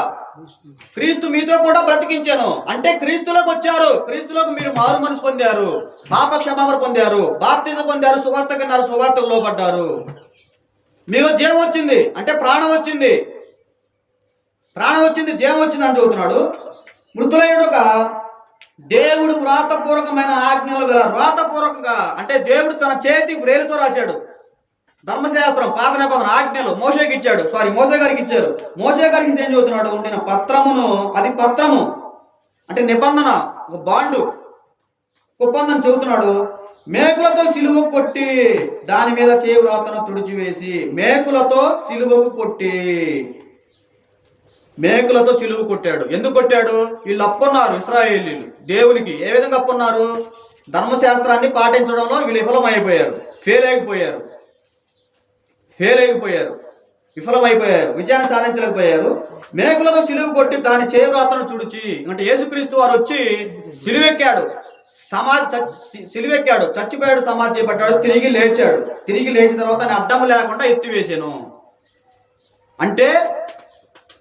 క్రీస్తు మీతో కూడా బ్రతికించాను. అంటే క్రీస్తులోకి వచ్చారు, క్రీస్తులోకి మీరు మారు మనసు పొందారు, పాప క్షమాపణ పొందారు, బాప్తిజం పొందారు, సువార్త విన్నారు, సువార్తకు లోబడ్డారు. మీలో జీవం వచ్చింది, అంటే ప్రాణం వచ్చింది, జీవం వచ్చింది అని చదువుతున్నాడు. మృతులైనగా దేవుడు వ్రాతపూర్వకమైన ఆజ్ఞలు గల, వ్రాతపూర్వకంగా అంటే దేవుడు తన చేతి వ్రేలుతో రాశాడు ధర్మశాస్త్రం, పాత నిబంధన ఆజ్ఞలు మోషే గారికి ఇచ్చారు. మోషే గారికి ఏం చదువుతున్నాడు, ఉండిన పత్రమును, అది పత్రము అంటే నిబంధన, ఒక బాండు, ఒప్పందం చెబుతున్నాడు. మేకులతో సిలువ కొట్టి దాని మీద చేవ్రాతను తుడిచివేసి, మేకులతో సిలువకు కొట్టాడు. ఎందుకు కొట్టాడు? వీళ్ళు అప్పున్నారు ఇశ్రాయేలీయులు దేవునికి. ఏ విధంగా అప్పున్నారు? ధర్మశాస్త్రాన్ని పాటించడంలో వీళ్ళు విఫలమైపోయారు, ఫెయిల్ అయిపోయారు. విఫలమైపోయారు, విజయాన్ని సాధించలేకపోయారు. మేకులతో సిలువ కొట్టి దాని చేవ్రాతను చుడిచి, అంటే యేసుక్రీస్తు వారు వచ్చి సిలువెక్కాడు, సిలువెక్కాడు, చచ్చిపోయాడు, సమాధి చేపట్టాడు, తిరిగి లేచాడు. తిరిగి లేచిన తర్వాత ఆయన అడ్డము లేకుండా ఎత్తివేసాను. అంటే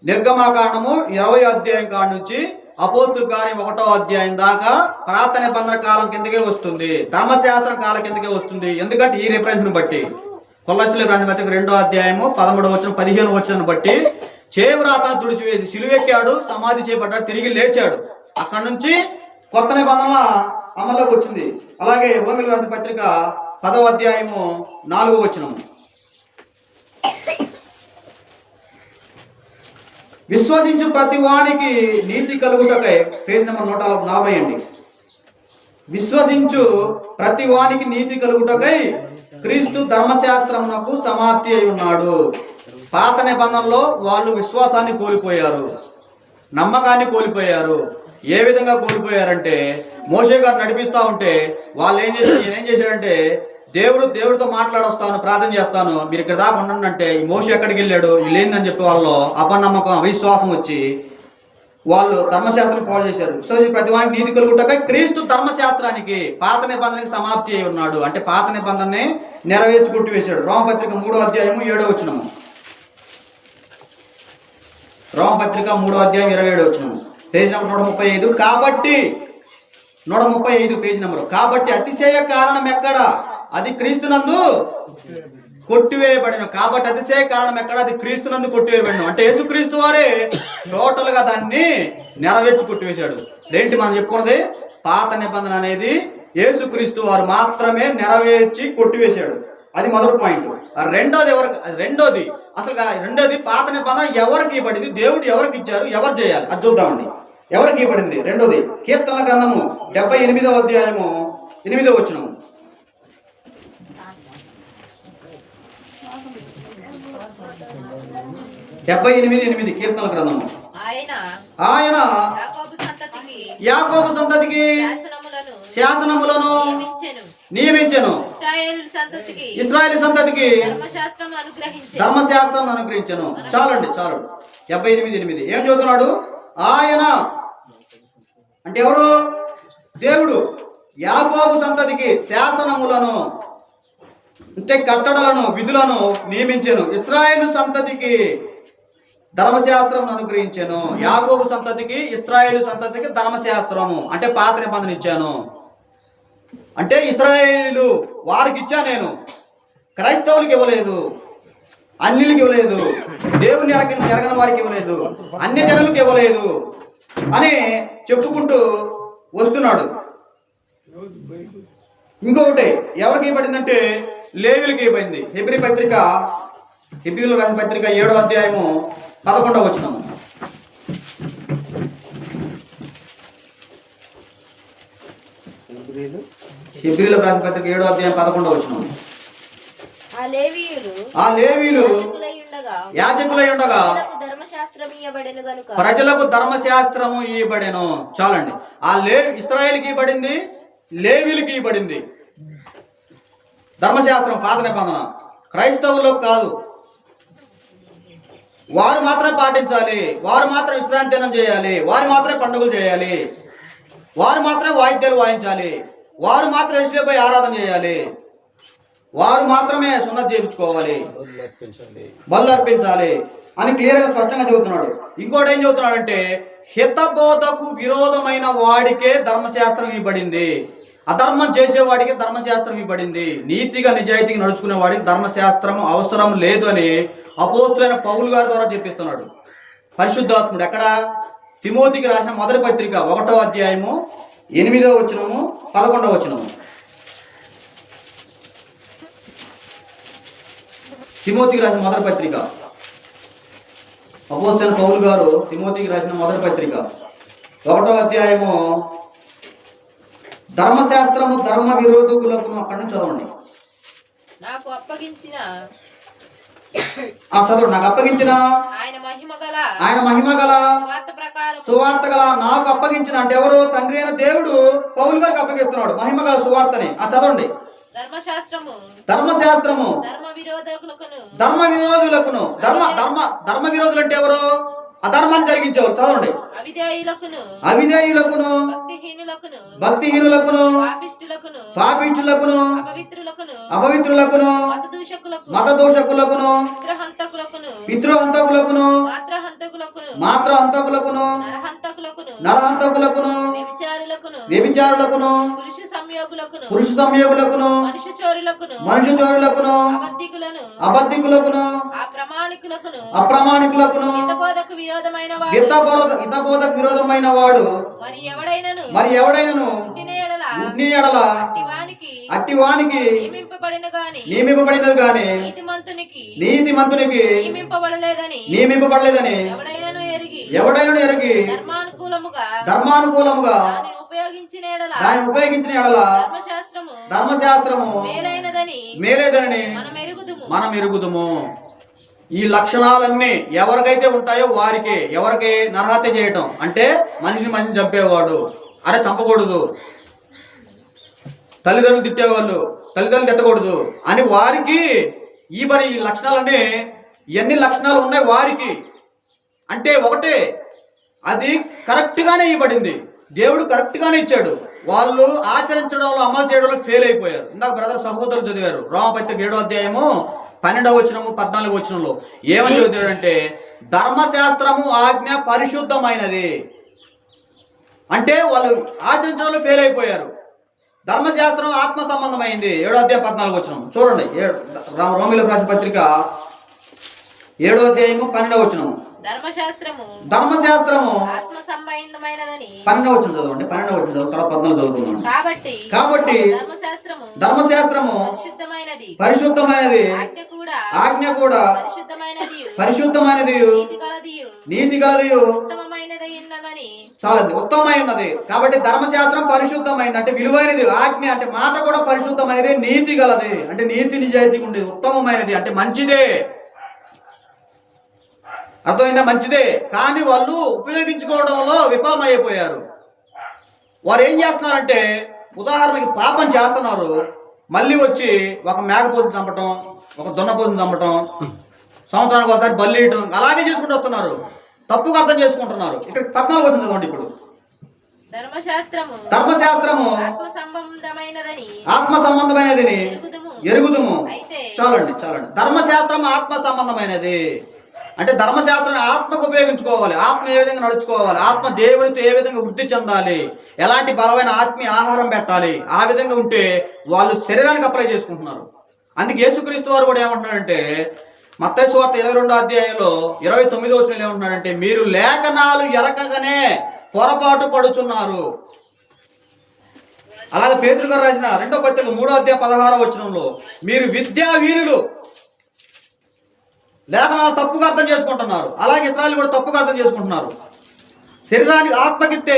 నిర్గమాకాండము 20వ అధ్యాయం కాడ నుంచి అపోస్తుల కార్యం 1వ అధ్యాయం దాకా ప్రార్థన నిబంధన కాలం కిందకే వస్తుంది, ధర్మశాస్త్రం కాలం కిందకే వస్తుంది. ఎందుకంటే ఈ రిఫరెన్స్ ని బట్టి కొలస్సీలకు రాసిన పత్రిక 2వ అధ్యాయము 13వ వచనం 15వ వచనం బట్టి చేవ్రాతను తుడిచివేసి సిలువెక్కాడు, సమాధి చేపట్టాడు, తిరిగి లేచాడు. అక్కడ నుంచి కొత్త నిబంధన అమల్లోకి వచ్చింది. అలాగే రోమీయులకు రాసిన పత్రిక 10వ అధ్యాయము 4వ వచనము, విశ్వసించు ప్రతి వానికి నీతి కలుగుటకై, పేజ్ నెంబర్ 140 అండి. విశ్వసించు ప్రతి వానికి నీతి కలుగుటకై క్రీస్తు ధర్మశాస్త్రమునకు సమాప్తి అయి ఉన్నాడు. పాత నిబంధనలో వాళ్ళు విశ్వాసాన్ని కోల్పోయారు, నమ్మకాన్ని కోల్పోయారు. ఏ విధంగా కోల్పోయారంటే మోషే గారు నడిపిస్తా ఉంటే వాళ్ళు ఏం చేశాడంటే దేవుడితో మాట్లాడొస్తాను, ప్రార్థన చేస్తాను, మీరు ఇక్కడ దాకా ఉండండి అంటే ఈ మోషే ఎక్కడికి వెళ్ళాడు, వీళ్ళు ఏందని చెప్పి వాళ్ళు అపనమ్మకం, అవిశ్వాసం వచ్చి వాళ్ళు ధర్మశాస్త్రం పాడు చేశారు. సో ప్రతి వానికి నీతి కలుగుటకై క్రీస్తు ధర్మశాస్త్రానికి, పాత నిబంధనకి సమాప్తి అయి ఉన్నాడు. అంటే పాత నిబంధనని నెరవేర్చి కొట్టివేశాడు. రోమపత్రిక 3వ అధ్యాయము 7వ వచనము, రోమపత్రిక 3వ అధ్యాయం 27వ వచనము, పేజ్ నెంబర్ 135. కాబట్టి 135 పేజ్ నెంబర్. కాబట్టి అతిశయ కారణం ఎక్కడ, అది క్రీస్తునందు కొట్టివేయబడిన. కాబట్టి అతిశయ కారణం ఎక్కడ, అది క్రీస్తునందు కొట్టివేయబడిన. అంటే యేసుక్రీస్తు వారే టోటల్ గా దాన్ని నెరవేర్చి కొట్టివేశాడు. ఏంటి మనం చెప్పుకున్నది, పాత నిబంధన అనేది యేసుక్రీస్తు వారు మాత్రమే నెరవేర్చి కొట్టివేశాడు. అది మొదటి పాయింట్. రెండోది పాత నిబంధన ఎవరికి ఇవ్వబడింది, దేవుడు ఎవరికి ఇచ్చారు, ఎవరు చేయాలి, అది చూద్దామండి. ఎవరికి ఇవ్వబడింది? రెండోది కీర్తనల గ్రంథము 78వ అధ్యాయము 8వ వచనము, 78:8 కీర్తనల గ్రంథము. ఆయన యాకోబు సంతతికి శాసనములను నియమించెను, ఇశ్రాయేలు సంతతికి ధర్మశాస్త్రం అనుగ్రహించెను. చాలండి, చాలు. 78:8 ఏం చదువుతున్నాడు? ఆయన అంటే ఎవరు? దేవుడు. యాకోబు సంతతికి శాసనములను అంటే కట్టడలను, విధులను నియమించెను, ఇశ్రాయేలు సంతతికి ధర్మశాస్త్రం అనుగ్రహించాను. యాకోబు సంతతికి, ఇశ్రాయేలు సంతతికి ధర్మశాస్త్రము అంటే పాత నిబంధన ఇచ్చాను. అంటే ఇశ్రాయేలు వారికి ఇచ్చా నేను, క్రైస్తవులకు ఇవ్వలేదు, అన్యులకు ఇవ్వలేదు, దేవుని ఎరగని వారికి ఇవ్వలేదు, అన్య జనులకు ఇవ్వలేదు అని చెప్పుకుంటూ వస్తున్నాడు. ఇంకొకటి ఎవరికి ఇవ్వబడిందంటే లేవీయులకు ఇవ్వబడింది. హెబ్రీయులకు రాసిన పత్రిక 7వ అధ్యాయము 11వ వచనము, హెబ్రీయులకు రాసిన పత్రిక 7వ అధ్యాయం 11వ వచనము. ఆ లేవీయులు యాజకులై ఉండగా ప్రజలకు ధర్మశాస్త్రము ఇవ్వబడెను. చాలండి. ఆ ఇశ్రాయేలుకి ఇవ్వబడింది, లేవీయులకి ఇవ్వబడింది ధర్మశాస్త్రం, పాత నిబంధన. క్రైస్తవులకు కాదు. వారు మాత్రమే పాటించాలి, వారు మాత్రం విశ్రాంతి దినం చేయాలి, వారు మాత్రమే పండుగలు చేయాలి, వారు మాత్రమే వాయిద్యాలు వాయించాలి, వారు మాత్రం యెహోవాపై ఆరాధన చేయాలి, వారు మాత్రమే సున్నతి చేయించుకోవాలి, బలు అర్పించాలి అని క్లియర్ గా స్పష్టంగా చెబుతున్నాడు. ఇంకోటి ఏం చెబుతున్నాడంటే హితబోధకు విరోధమైన వాడికే ధర్మశాస్త్రం ఇవ్వబడింది, అధర్మం చేసేవాడికి ధర్మశాస్త్రం ఇవ్వబడింది, నీతిగా నిజాయితీగా నడుచుకునే వాడికి ధర్మశాస్త్రం అవసరం లేదు అని అపోస్తులైన పౌలు గారి ద్వారా చెప్పిస్తున్నాడు పరిశుద్ధాత్ముడు. ఎక్కడ? తిమోతికి రాసిన మొదటి పత్రిక 1వ అధ్యాయము 8వ వచనము 11వ వచనము. తిమోతికి రాసిన మొదటి పత్రిక, అపోస్తలుడైన పౌలు గారు తిమోతికి రాసిన మొదటి పత్రిక 1వ అధ్యాయము, ధర్మశాస్త్రము ధర్మ విరోధకులకు, అక్కడి నుంచి చదవండి. నాకు అప్పగించిన చదవండి. నాకు అప్పగించిన ఆయన మహిమ గల సువార్త గల, నాకు అప్పగించిన అంటే ఎవరు? తండ్రి అయిన దేవుడు పౌలు గారికి అప్పగిస్తున్నాడు మహిమ గల సువార్తని. చదవండి. ధర్మశాస్త్రము ధర్మశాస్త్రము ధర్మ విరోధకులకును ధర్మ విరోధులు అంటే ఎవరు? అధర్మాన్ని జరిగించేవారు. చదవండి. అవిధేయులకును భక్తిహీనులకును పాపిష్టులకును అపవిత్రులకును మతదూషకులకును పితృహంతకులకును మాత్రహంతకులకును నరహంతకులకును వ్యభిచారులకును పురుష సంయోగులకును మనుష్య చోరులకును అబద్ధికులకును అప్రమాణికులకును హితబోధకు విరోధమైన వాడు మరి ఎవడైనను గుడ్డిని ఎడల అట్టి వానికి నియమింపబడినది గాని నీతిమంతునికి నియమింపబడలేదని ఎవడైనను ఎరిగి ధర్మానుకూలముగా దాన్ని ఉపయోగించిన ఎడల ధర్మశాస్త్రము మేలేదని మనం ఎరుగుదుము. ఈ లక్షణాలన్నీ ఎవరికైతే ఉంటాయో వారికి, ఎవరికి నరహత్య చేయటం అంటే మనిషిని చంపేవాడు, అరే చంపకూడదు, తల్లిదండ్రులు తిట్టేవాళ్ళు తల్లిదండ్రులు తిట్టకూడదు అని వారికి ఈ లక్షణాలన్నీ ఎన్ని లక్షణాలు ఉన్నాయి వారికి అంటే ఒకటే, అది కరెక్ట్ గానే ఇవ్వబడింది, దేవుడు కరెక్ట్ గానే ఇచ్చాడు. వాళ్ళు ఆచరించడంలో అమలు చేయడంలో ఫెయిల్ అయిపోయారు. ఇందాక బ్రదర్ సహోదరులు చదివారు రోమపత్రిక 7వ అధ్యాయము 12వ వచనము 14వ వచనంలో ఏమని చదివాడంటే ధర్మశాస్త్రము ఆజ్ఞ పరిశుద్ధమైనది అంటే వాళ్ళు ఆచరించడంలో ఫెయిల్ అయిపోయారు. ధర్మశాస్త్రం ఆత్మ సంబంధమైంది 7వ అధ్యాయం 14వ వచనం చూడండి. రోమీయులకు రాసిన పత్రిక 7వ అధ్యాయము 12వ వచనము ధర్మశాస్త్రము ఆత్మ సంబంధమైనదని 12వ వచనం చదవండి. 12వ వచనం చదువు తర్వాత 14 చదువుకుందాం. కాబట్టి ధర్మశాస్త్రము పరిశుద్ధమైనది ఆజ్ఞ కూడా పరిశుద్ధమైనది నీతి కలదియు చాలండి ఉత్తమమైనది. కాబట్టి ధర్మశాస్త్రం పరిశుద్ధమైనది అంటే విలువైనది, ఆజ్ఞ అంటే మాట కూడా పరిశుద్ధమైనది, నీతి గలది అంటే నీతి నిజాయితీగా ఉండేది, ఉత్తమమైనది అంటే మంచిదే. అర్థమైందా? మంచిదే. కానీ వాళ్ళు ఉపయోగించుకోవడంలో విఫలమైపోయారు. వారు ఏం చేస్తున్నారంటే ఉదాహరణకి పాపం చేస్తున్నారు, మళ్ళీ వచ్చి ఒక మేకపోతుని చంపటం, ఒక దున్నపోతుని చంపటం, సంవత్సరానికి ఒకసారి బలి ఇవ్వటం అలాగే చేసుకుంటూ వస్తున్నారు. తప్పుగా అర్థం చేసుకుంటున్నారు. ఇక్కడ 14 వచనం చదవండి. ఇప్పుడు ధర్మశాస్త్రము ఆత్మ సంబంధమైనది ఎరుగుదుము. చాలండి. ధర్మశాస్త్రం ఆత్మ సంబంధమైనది అంటే ధర్మశాస్త్రాన్ని ఆత్మకు ఉపయోగించుకోవాలి, ఆత్మ ఏ విధంగా నడుచుకోవాలి, ఆత్మ దేవునితో ఏ విధంగా వృద్ధి చెందాలి, ఎలాంటి బలమైన ఆత్మీయ ఆహారం పెట్టాలి, ఆ విధంగా ఉంటే వాళ్ళు శరీరానికి అప్లై చేసుకుంటున్నారు. అందుకే యేసుక్రీస్తు వారు కూడా ఏమంటున్నాడంటే మత్తయి సువార్త 22వ అధ్యాయంలో 29వ వచనంలో ఏమంటున్నాడంటే మీరు లేఖనాలు ఎరకగానే పొరపాటు పడుచున్నారు. అలాగే పేతురు గారు రాసిన 2వ పత్రిక 3వ అధ్యాయం 16వ వచనంలో మీరు విద్యావీరులు లేఖనాలు తప్పుగా అర్థం చేసుకుంటున్నారు. అలాగే ఇశ్రాయేలు కూడా తప్పుగా అర్థం చేసుకుంటున్నారు. శరీరానికి ఆత్మకిట్టే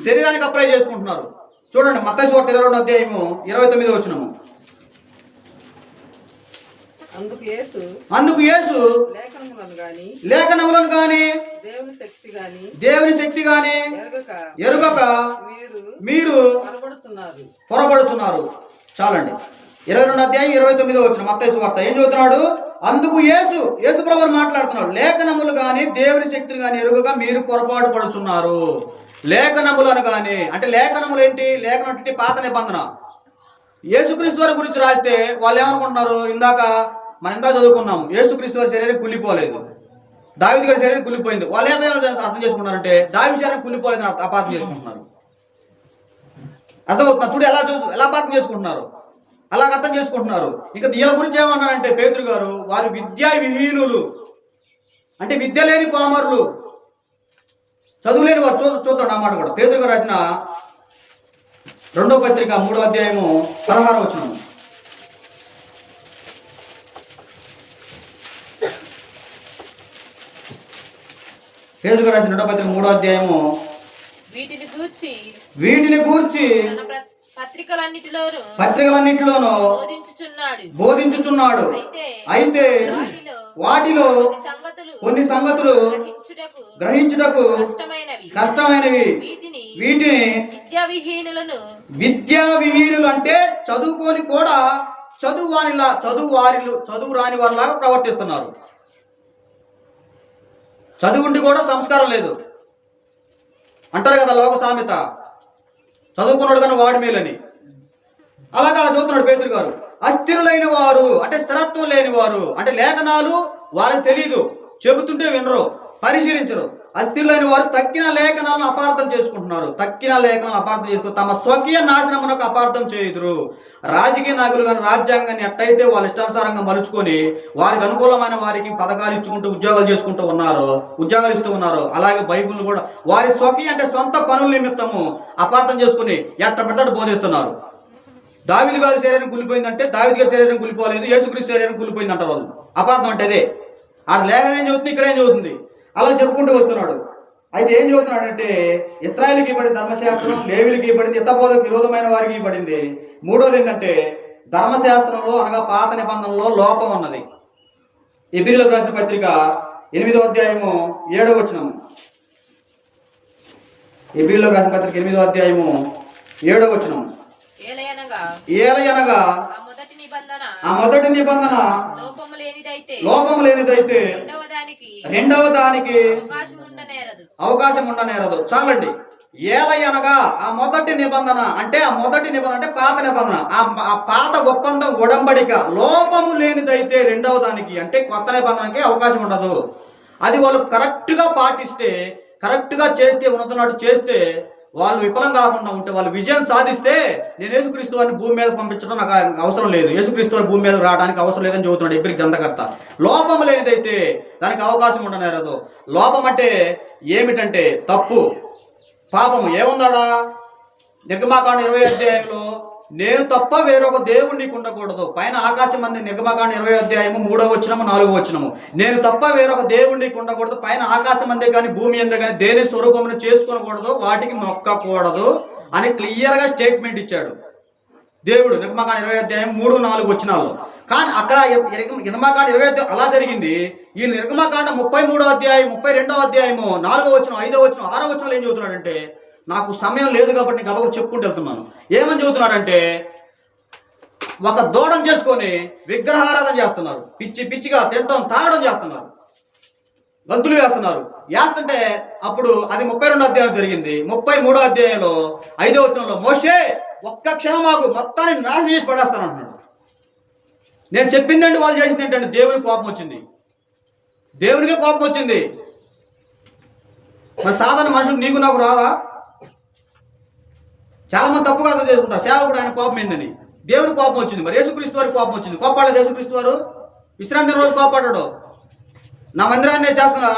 శరీరానికి అప్లై చేసుకుంటున్నారు. చూడండి మత్తయి సువార్త 22వ అధ్యాయము 29వ వచనము అందుకు యేసు లేఖనములను గాని దేవుని శక్తి గాని ఎరుగక మీరు పొరపడుతున్నారు. చాలండి. 22వ అధ్యాయం 29వ వచనం మత్తయి సువార్త ఏం చదువుతున్నాడు? అందుకు యేసు ప్రభువు మాట్లాడుతున్నాడు, లేఖనములు గాని దేవుని శక్తిని గాని ఎరుగగా మీరు పొరపాటు పడుచున్నారు. లేఖనములను గాని అంటే లేఖనములు ఏంటి? లేఖనం అంటే పాత నిబంధన. యేసుక్రీస్తు వారి గురించి రాస్తే వాళ్ళు ఏమనుకుంటున్నారు? మనం ఇందాక చదువుకున్నాము, యేసుక్రీస్తు వారి శరీరం కుళ్ళిపోలేదు, దావీదు గారి శరీరం కుళ్ళిపోయింది. వాళ్ళు ఏం అర్థం చేసుకుంటారంటే దావీదు శరీరం కుళ్ళిపోలేదని అపార్థం చేసుకుంటున్నారు. అర్థమవుతున్నారు? చూడు ఎలా అపార్థం చేసుకుంటున్నారు, అలాగ అర్థం చేసుకుంటున్నారు. ఇంకా వీళ్ళ గురించి ఏమన్నారంటే పేతురు గారు వారు విద్యా విహీనులు అంటే విద్య లేని పామరులు, చదువులేని వారు. చూద్దాం అన్నమాట కూడా పేతురు గారు రాసిన 2వ పత్రిక 3వ అధ్యాయము 16వ వచనం పేతురు గారు రాసిన 2వ పత్రిక 3వ అధ్యాయము వీటిని గూర్చి పత్రికలన్నిటిలోనూ బోధించుచున్నాడు. అయితే వాటిలో కొన్ని సంగతులు గ్రహించుటకు కష్టమైనవి వీటిని విద్యా విహీనులు అంటే చదువుకొని కూడా చదువు రాని వారిలాగా ప్రవర్తిస్తున్నారు. చదువుండి కూడా సంస్కారం లేదు అంటారు కదా లోక సామెత, చదువుకున్నాడు కానీ వాడి మేలని. అలాగా అలా చదువుతున్నాడు పేతురు గారు. అస్థిరులైన వారు అంటే స్థిరత్వం లేని వారు అంటే లేఖనాలు వాళ్ళకి తెలియదు, చెబుతుంటే వినరు, పరిశీలించరు. అస్థిరులైన వారు తక్కిన లేఖనాలను అపార్థం చేసుకుంటున్నారు. తక్కిన లేఖనాలను అపార్థం చేసుకుని తమ స్వకీయ నాశనమునకు అపార్థం చేయుదురు. రాజకీయ నాయకులు కానీ రాజ్యాంగాన్ని ఎట్టయితే వాళ్ళ ఇష్టానుసారంగా మలుచుకొని వారికి అనుకూలమైన వారికి పథకాలు ఇచ్చుకుంటూ ఉద్యోగాలు చేసుకుంటూ ఉన్నారో, ఉద్యోగాలు ఇస్తూ ఉన్నారో, అలాగే బైబిల్ కూడా వారి స్వకీయ అంటే సొంత పనుల నిమిత్తము అపార్థం చేసుకుని ఎట్ట పెడతాడు బోధిస్తున్నారు. దావీదు గారి శరీరం కూలిపోయిందంటే దావీదు గారి శరీరం కూలిపోలేదు, యేసుక్రీస్తు శరీరం కూలిపోయింది అంటారు వాళ్ళు. అపార్థం అంటే అదే. ఆడ లేఖనం ఏం చదువుతుంది, ఇక్కడ ఏం చదువుతుంది, అలా చెప్పుకుంటూ వస్తున్నాడు. అయితే ఏం చదువుతున్నాడంటే ఇశ్రాయేలుకి ఇవ్వబడింది ధర్మశాస్త్రం, లేవీలకి ఇవ్వబడింది, హితబోధకు విరోధమైన వారికి ఇవ్వబడింది. మూడోది ఏంటంటే ధర్మశాస్త్రంలో అనగా పాత నిబంధనలో లోపం ఉన్నది. ఎబ్రీయులకు రాసిన పత్రిక 8వ అధ్యాయము 7వ వచనము. ఎబ్రీయులకు రాసిన పత్రిక 8వ అధ్యాయము 7వ వచనం. ఏలయనగా ఆ మొదటి నిబంధన లోపము లేనిదైతే రెండవ దానికి అవకాశం ఉండనేరదు. చాలండి. ఏలయనగా ఆ మొదటి నిబంధన అంటే పాత నిబంధన, ఆ పాత ఒప్పందం ఉడంబడిక లోపము లేనిదైతే రెండవ దానికి అంటే కొత్త నిబంధనకి అవకాశం ఉండదు. అది వాళ్ళు కరెక్ట్గా పాటిస్తే, కరెక్ట్గా చేస్తే, ఉన్నతనాడు చేస్తే, వాళ్ళు విఫలం కాకుండా ఉంటే, వాళ్ళు విజయం సాధిస్తే నేను యేసుక్రీస్తు వారిని భూమి మీద పంపించడం నాకు అవసరం లేదు, యేసుక్రీస్తు వారి భూమి మీద రావడానికి అవసరం లేదని చెబుతున్నాడు ఎబ్రీ గ్రంథకర్త. లోపం లేనిదైతే దానికి అవకాశం ఉండనేరదు. లోపం అంటే ఏమిటంటే తప్పు, పాపము. ఏముందాడా నిర్గమాకాండ 20వ అధ్యాయంలో నేను తప్ప వేరొక దేవుడు నీకు ఉండకూడదు. పైన ఆకాశం అంది నిర్గమాకాండ 20వ అధ్యాయము 3వ వచనము 4వ వచనము. నేను తప్ప వేరొక దేవుడు నీకు ఉండకూడదు. పైన ఆకాశం అందే కానీ భూమి అందే కానీ దేని స్వరూపమును చేసుకోకూడదు, వాటికి మొక్కకూడదు అని క్లియర్గా స్టేట్మెంట్ ఇచ్చాడు దేవుడు నిర్గమాకాండ 20వ అధ్యాయం 3, 4 వచనాల్లో. కానీ అక్కడ నిర్గమాకాండ 20వ అధ్యాయం అలా జరిగింది. ఈ నిర్గమాకాండ 33వ అధ్యాయం 32వ అధ్యాయము 4వ వచనం 5వ వచనం 6వ వచనంలో ఏం చెబుతున్నాడంటే, నాకు సమయం లేదు కాబట్టి గబగ చెప్పుకుంటూ వెళ్తున్నాను. ఏమని చెబుతున్నాడంటే ఒక దూడం చేసుకొని విగ్రహారాధన చేస్తున్నారు, పిచ్చిగా తినడం తాగడం చేస్తున్నారు, గంతులు వేస్తున్నారు. వేస్తుంటే అప్పుడు అది 32వ అధ్యాయం జరిగింది. 33వ అధ్యాయంలో 5వ వచనంలో మోషే ఒక్క క్షణం ఆగు, మొత్తాన్ని నాశనం చేసి పడేస్తాను అంటున్నాడు. నేను చెప్పిందంటే వాళ్ళు చేసింది ఏంటంటే దేవునికి కోపం వచ్చింది, దేవునికే కోపం వచ్చింది. మరి సాధారణ మనుషులు నీకు నాకు రాదా? చాలా మంది తప్పుగా అర్థం చేసుకుంటారు, సేవకుడు ఆయన కోపం ఏందని. దేవుని కోపం వచ్చింది, మరి యేసుక్రీస్తు వారికి కోపం వచ్చింది. కోపాడలేదు యేసుక్రీస్తు వారు? విశ్రాంతి రోజు కోపాడాడు. నా మందిరాన్ని చేస్తున్నా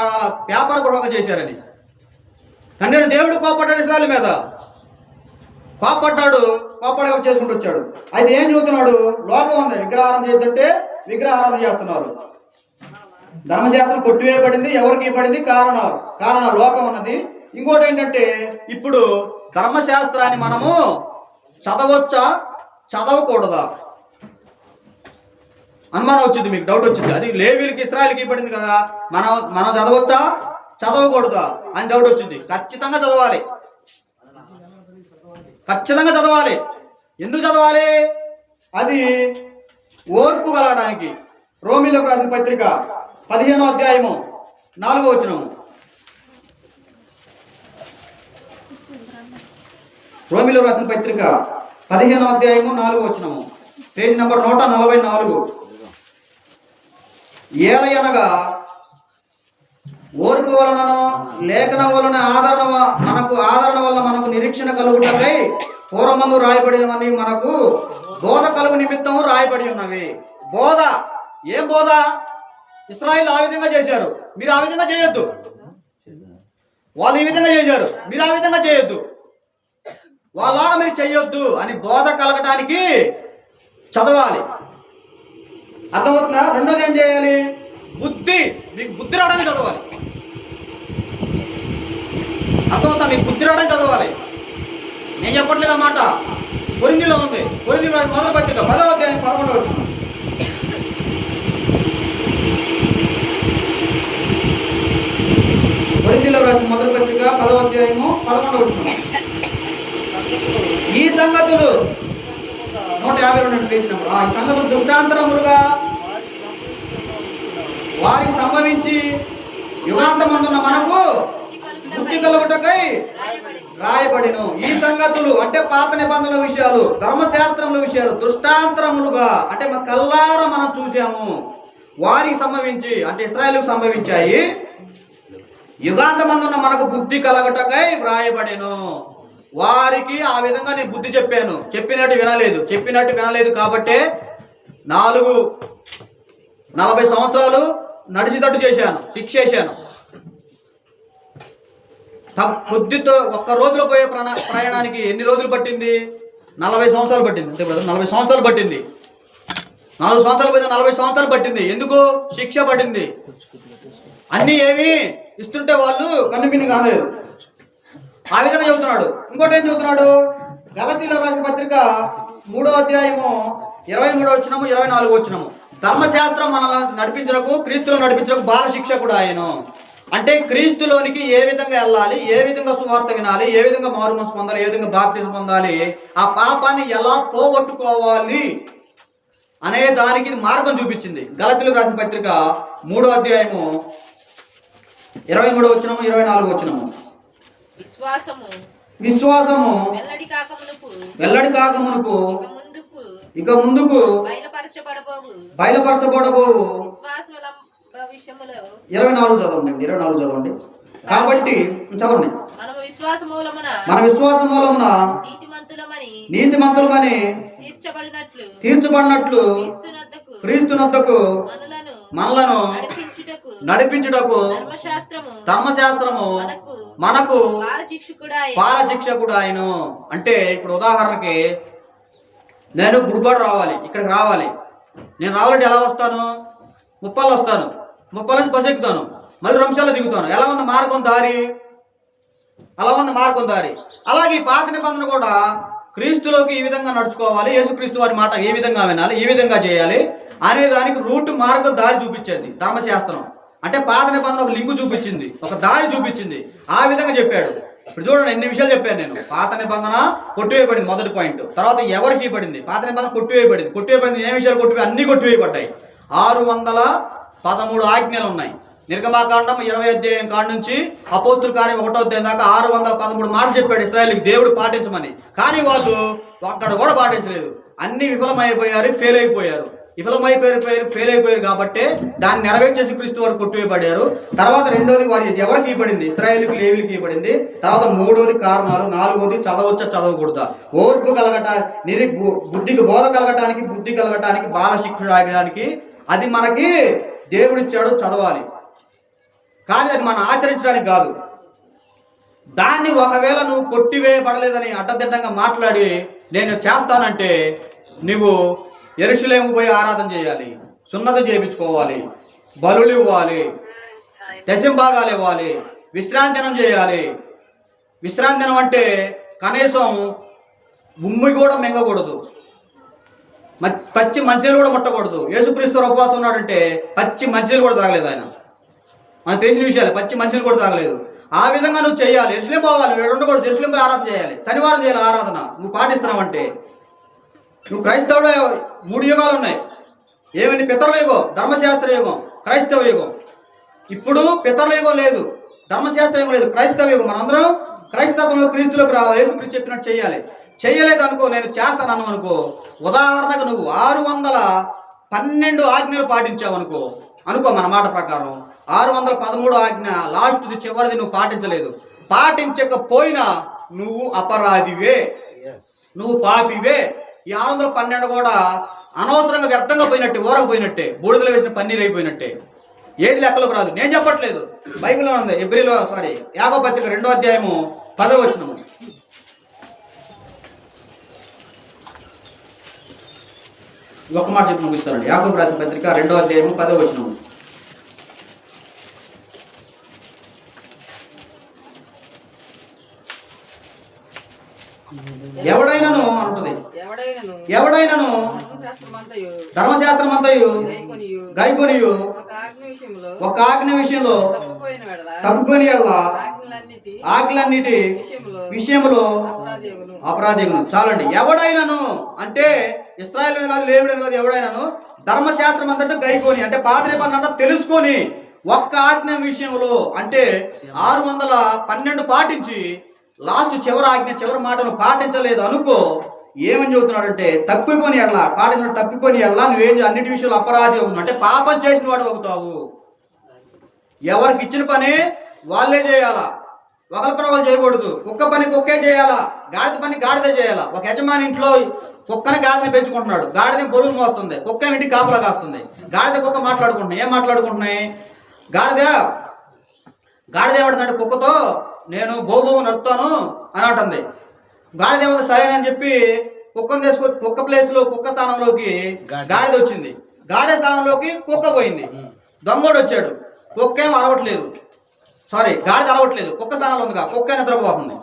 వ్యాపార గృహంగా చేశారని. కానీ దేవుడు కోపడ్డాడు ఇశ్రాయేలు మీద, కోపడ్డాడు, కోపడగా చేసుకుంటూ వచ్చాడు. అయితే ఏం చెబుతున్నాడు? లోపం ఉంది. విగ్రహారాధన చేద్దంటే విగ్రహారాధన చేస్తున్నారు. ధర్మశాస్త్రం కొట్టివేయబడింది. ఎవరికి ఇవ్వబడింది? కారణాలు లోపం ఉన్నది. ఇంకోటి ఏంటంటే ఇప్పుడు ధర్మశాస్త్రాన్ని మనము చదవచ్చా చదవకూడదా అనుమానం వచ్చింది, మీకు డౌట్ వచ్చింది. అది లేవీలకి ఇశ్రాయేలుకి ఇవ్వబడింది కదా, మనం చదవచ్చా చదవకూడదా అని డౌట్ వచ్చింది. ఖచ్చితంగా చదవాలి, ఖచ్చితంగా చదవాలి. ఎందుకు చదవాలి? అది ఓర్పు కలగడానికి. రోమీలకు రాసిన పత్రిక 15వ అధ్యాయము 4వ వచనము. రోమీలకు రాసిన పత్రిక 15వ అధ్యాయము 4వ వచనము, పేజీ నంబర్ 144. ఏలయనగా ఓర్పు వలనను లేఖనం వలన ఆదరణ వలన మనకు నిరీక్షణ కలుగుటకై పూర్వమందు రాయబడినవని మనకు బోధ కలుగు నిమిత్తము రాయబడి ఉన్నవి. బోధ ఏం బోధ? ఇశ్రాయేలు ఆ విధంగా చేశారు, మీరు ఆ విధంగా చేయొద్దు. వాళ్ళు ఈ విధంగా చేశారు, మీరు ఆ విధంగా చేయొద్దు. వాళ్ళలాగా మీరు చెయ్యొద్దు అని బోధ కలగటానికి చదవాలి. అర్థమవుతుందా? రెండోది ఏం చేయాలి? మీకు బుద్ధి రావడానికి చదవాలి. అర్థమవుతా? మీకు బుద్ధి రావడానికి చదవాలి. నేను చెప్పట్లేదు అన్నమాట, కొరింథీలో ఉంది. కొరింథీలో మొదటి పత్రిక 10వ అధ్యాయం 11వ వచనం. కొరింథీలో రాసిన మొదటి పత్రిక 10వ అధ్యాయము 11వ వచనం. ఈ సంగతులు 152 పేజీ నెంబర్. ఈ సంగతులు దృష్టాంతరములుగా వారికి సంభవించి యుగాంతమందున్న మనకు బుద్ధి కలుగుటకై రాయబడిను. ఈ సంగతులు అంటే పాత నిబంధనల విషయాలు, ధర్మశాస్త్రముల విషయాలు దృష్టాంతరములుగా అంటే మన కల్లారా మనం చూసాము. వారికి సంభవించి అంటే ఇశ్రాయేలుకు సంభవించాయి. యుగాంతమందున్న మనకు బుద్ధి కలగటకై వ్రాయబడెను. వారికి ఆ విధంగా నేను బుద్ధి చెప్పాను. చెప్పినట్టు వినలేదు కాబట్టే 40 సంవత్సరాలు నడిచేటట్టు చేశాను, శిక్ష చేశాను. బుద్ధితో ఒక్క రోజులో పోయే ప్రయాణానికి ఎన్ని రోజులు పట్టింది? 40 సంవత్సరాలు పట్టింది. అంతే కదా, 40 సంవత్సరాలు పట్టింది. 4 సంవత్సరాలు పోయిన 40 సంవత్సరాలు పట్టింది. ఎందుకు? శిక్ష పడింది. అన్ని ఏమి ఇస్తుంటే వాళ్ళు కన్నుమిన్ని కాలేదు. ఆ విధంగా చెబుతున్నాడు. ఇంకోటి ఏం చెబుతున్నాడు? గలతీయులకు రాసిన పత్రిక 3వ అధ్యాయము 23వ వచనము 24వ వచనము. ధర్మశాస్త్రం మనల్ని నడిపించడానికి, క్రీస్తులో నడిపించడానికి బాల శిక్షకుడు ఆయన. అంటే క్రీస్తులోనికి ఏ విధంగా వెళ్ళాలి, ఏ విధంగా సువార్త వినాలి, ఏ విధంగా మారుమనసు పొందాలి, ఏ విధంగా బాప్తిజం పొందాలి, ఆ పాపాన్ని ఎలా పోగొట్టుకోవాలి అనే దానికి మార్గం చూపించింది. గలతీయులకు రాసిన పత్రిక 3వ అధ్యాయము 23వ వచనము 24వ వచనము. విశ్వాసము వెల్లడి కాక మునుపు ఇక ముందుకు బయలుపరచబడబోవు 24 చదవండి. కాబట్టి చదవండి. మన విశ్వాస మూలమున నీతిమంతులమని తీర్చబడినట్లు క్రీస్తునొద్దకు మనలను నడిపించుటకు ధర్మశాస్త్రము మనకు పాలశిక్షకుడు ఆయన. అంటే ఇప్పుడు ఉదాహరణకి నేను గుడిపాడు రావాలి, ఇక్కడికి రావాలి. నేను రావాలంటే ఎలా వస్తాను? ముప్పాలు వస్తాను, ముప్పాల నుంచి బస్సు ఎక్కుతాను, మళ్ళీ రంశాల్లో దిగుతాను. ఎలా ఉంది మార్గం దారి? అలా ఉంది మార్గం దారి. అలాగే ఈ పాత నిబంధన కూడా క్రీస్తులోకి ఈ విధంగా నడుచుకోవాలి, యేసుక్రీస్తు వారి మాట ఏ విధంగా వినాలి, ఏ విధంగా చేయాలి అనే దానికి రూట్ మార్గం దారి చూపించేది ధర్మశాస్త్రం. అంటే పాత నిబంధన ఒక లింకు చూపించింది, ఒక దారి చూపించింది. ఆ విధంగా చెప్పాడు. ఇప్పుడు చూడండి, ఎన్ని విషయాలు చెప్పాను నేను. పాత నిబంధన కొట్టివేయబడింది, మొదటి పాయింట్. తర్వాత ఎవరికి పడింది? పాత నిబంధన కొట్టివేయబడింది. ఏ విషయాలు అన్ని కొట్టివేయబడ్డాయి. 613 ఆజ్ఞలు ఉన్నాయి. నిర్గమాకాండం 20వ అధ్యాయం కాడ నుంచి అపోస్తుల కార్యం 1వ అధ్యాయం దాకా 613 మాటలు చెప్పాడు ఇశ్రాయేలుకి దేవుడు పాటించమని. కానీ వాళ్ళు అక్కడ కూడా పాటించలేదు. అన్ని విఫలమైపోయారు, ఫెయిల్ అయిపోయారు కాబట్టి దాన్ని నెరవేర్చేసి క్రీస్తు వారు కొట్టివేయబడ్డారు. తర్వాత రెండోది వారి ఎవరికి ఇవ్వబడింది? ఇశ్రాయేలుకి, లేవీయులకి ఇవ్వబడింది. తర్వాత మూడోది కారణాలు, నాలుగోది చదవచ్చా చదవకూడదా, ఓర్పు కలగటానికి, బుద్ధికి బోధ కలగటానికి, బుద్ధి కలగటానికి, బాల శిక్షుడు ఆగడానికి అది మనకి దేవుడిచ్చాడు, చదవాలి. కానీ అది మనం ఆచరించడానికి కాదు. దాన్ని ఒకవేళ నువ్వు కొట్టివేయబడలేదని అడ్డదిడ్డంగా మాట్లాడి నేను చేస్తానంటే నువ్వు యెరూషలేము పోయి ఆరాధన చేయాలి, సున్నతి చేయించుకోవాలి, బలులు ఇవ్వాలి, దశంభాగాలు ఇవ్వాలి, విశ్రాంతి దినం చేయాలి. విశ్రాంతి దినం అంటే కనీసం ఉమ్మి కూడా మింగకూడదు, పచ్చి మంచినీళ్ళు కూడా ముట్టకూడదు. యేసుక్రీస్తు ఉపవాసం ఉన్నాడంటే పచ్చి మంచినీళ్ళు కూడా తాగలేదు ఆయన. మనకు తెలిసిన విషయాలు, పచ్చి మంచినీళ్ళు కూడా తాగలేదు. ఆ విధంగా నువ్వు చేయాలి. యెరూషలేం పోవాలి, ఉండకూడదు. యెరూషలేం పోయి ఆరాధన చేయాలి, శనివారం చేయాలి ఆరాధన. నువ్వు పాటిస్తున్నావంటే నువ్వు క్రైస్తవుడు. 3 యుగాలు ఉన్నాయి. ఏమని? పితరుల యుగం, ధర్మశాస్త్ర యుగం, క్రైస్తవ యుగం. ఇప్పుడు పితరుల యుగం లేదు, ధర్మశాస్త్ర యుగం లేదు, క్రైస్తవ యుగం. మనందరం క్రైస్తవంలో క్రీస్తులోకి రావాలి, యేసుక్రీస్తు చెప్పినట్టు చేయాలి. చేయలేదు అనుకో, నేను చేస్తాను అనుకో. ఉదాహరణకు నువ్వు 612 ఆజ్ఞలు పాటించావు అనుకో మన మాట ప్రకారం 613 ఆజ్ఞ లాస్ట్ది, చివరిది నువ్వు పాటించలేదు. పాటించకపోయినా నువ్వు అపరాధివే, నువ్వు పాపివే. ఈ 612 కూడా అనవసరంగా వ్యర్థంగా పోయినట్టే, ఊరకపోయినట్టే, బూడిదలో వేసిన పన్నీర్ అయిపోయినట్టే. ఏది లెక్కలోకి రాదు. నేను చెప్పట్లేదు, బైబిల్లో ఉంది. యాకోబు పత్రిక 2వ అధ్యాయము 10వ వచనము. ఒక మాట చెప్పి ముగిస్తానండి. యాకోబు రాసిన పత్రిక 2వ అధ్యాయము 10వ వచనము. ఎవడైనను ధర్మశాస్త్రమంతయు గైకొనియు ఒక ఆజ్ఞ విషయంలో తప్పిపోయిన యెడల ఆజ్ఞలన్నిటి విషయంలో అపరాధికును. చాలండి. ఎవడైనాను అంటే ఇశ్రాయేలు కాదు, లేవుడని కాదు, ఎవడైనాను ధర్మశాస్త్రం అంతటా గైకొని అంటే పాత నిబంధన తెలుసుకొని ఒక్క ఆజ్ఞ విషయంలో అంటే 612 పాటించి లాస్ట్ చివరి ఆజ్ఞ చివరి మాటను పాటించలేదు అనుకో, ఏమని చెబుతున్నాడంటే తప్పిపోని ఎడలా పాటించడం తప్పిపోని ఎడలా నువ్వేం అన్నిటి విషయంలో అపరాధి అవుతుంది అంటే పాపం చేసిన వాడు అవుతావు. ఎవరికి ఇచ్చిన పని వాళ్ళే చేయాలా, ఒకరి పని వాళ్ళు చేయకూడదు. కుక్క పని కుక్కే చేయాలా, గాడిద పని గాడిదే చేయాలా. ఒక యజమాని ఇంట్లో కుక్కని గాడిదని పెంచుకుంటున్నాడు, గాడిద బరువులు మోస్తుంది, కుక్క ఇంటికి కాపలా కాస్తుంది. గాడిద కుక్క మాట్లాడుకుంటున్నాయి, ఏం మాట్లాడుకుంటున్నాయి? గాడిద ఏమంటుందంటే కుక్కతో నేను బోబోము నరుతాను అని అంటుంది. గాడిద ఏమో సరేనని చెప్పి కుక్కను తీసుకొచ్చి కుక్క ప్లేస్లో కుక్క స్థానంలోకి గాడిద వచ్చింది, గాడిద స్థానంలోకి కుక్క పోయింది. దొంగోడు వచ్చాడు, కుక్క ఏమో అరవట్లేదు, గాడిద అరవట్లేదు, కుక్క స్థానంలో ఉందిగా, కుక్క నిద్రపోతుంది.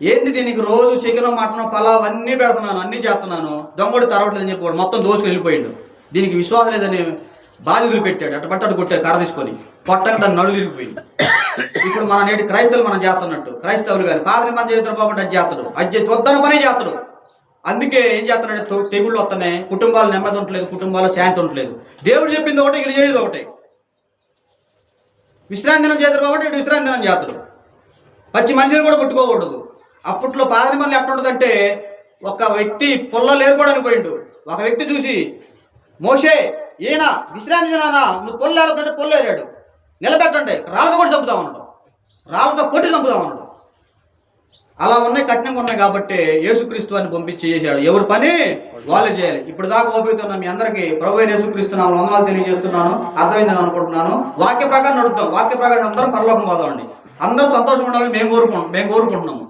ఏంది దీనికి రోజు చికెన్ మటన్ పలావ్ అన్నీ పెడుతున్నాను, అన్నీ చేస్తున్నాను, దొంగోడు తరవట్లేదు అని చెప్పి మొత్తం దోచుకుని వెళ్ళిపోయాడు. దీనికి విశ్వాసం లేదని బాధితులు పెట్టాడు, అటు పట్టు కొట్టాడు కర్ర తీసుకొని, పొట్టగా దాన్ని నడులు వెళ్ళిపోయింది. ఇప్పుడు మన నేటి క్రైస్తవులు మనం చేస్తున్నట్టు, క్రైస్తవులు కానీ పాత నిబంధన చేతులు పోకుండా అది చేస్తాడు, అది చూద్దాన పనే చేస్తాడు. అందుకే ఏం చేస్తున్నాడు, తెగుళ్ళు వస్తున్నాయి, కుటుంబాలు నెమ్మది ఉండట్లేదు, కుటుంబాలు శాంతి ఉండట్లేదు. దేవుడు చెప్పింది ఒకటి, ఇది చేసేది ఒకటి. విశ్రాంతి దినం చేతులు కాబట్టి ఇటు విశ్రాంతి దినం చేస్తాడు. పచ్చి మనుషులు కూడా పుట్టుకోకూడదు. అప్పట్లో పాత నిబంధనలు ఎట్లా ఉంటుందంటే ఒక వ్యక్తి పొల్ల ఏర్పడని పోయిండు, ఒక వ్యక్తి చూసి మోషే ఈయన విశ్రాంతి దినానా నువ్వు పొల్లేరుతుంటే పొల్లేరాడు, నిలబెట్టండి రాళ్ళతో కూడా చంపుతామన్నాడు, రాళ్ళతో కొట్టి చంపుతామన్నాడు. అలా ఉన్నాయి, కఠినంగా ఉన్నాయి. కాబట్టి యేసుక్రీస్తు అని పంపించి చేశాడు, ఎవరి పని వాళ్ళే చేయాలి. ఇప్పుడు దాకా ఓపికతున్నా మీ అందరికీ ప్రభు అయిన యేసుక్రీస్తు నామమున వందనాలు తెలియజేస్తున్నాను. అర్థమైందని అనుకుంటున్నాను. వాక్య ప్రకారం నడుద్దాం, వాక్య ప్రకారం అందరం పరలోకం పోదామండి. అందరూ సంతోషంగా ఉండాలని మేము కోరుకుంటున్నాము.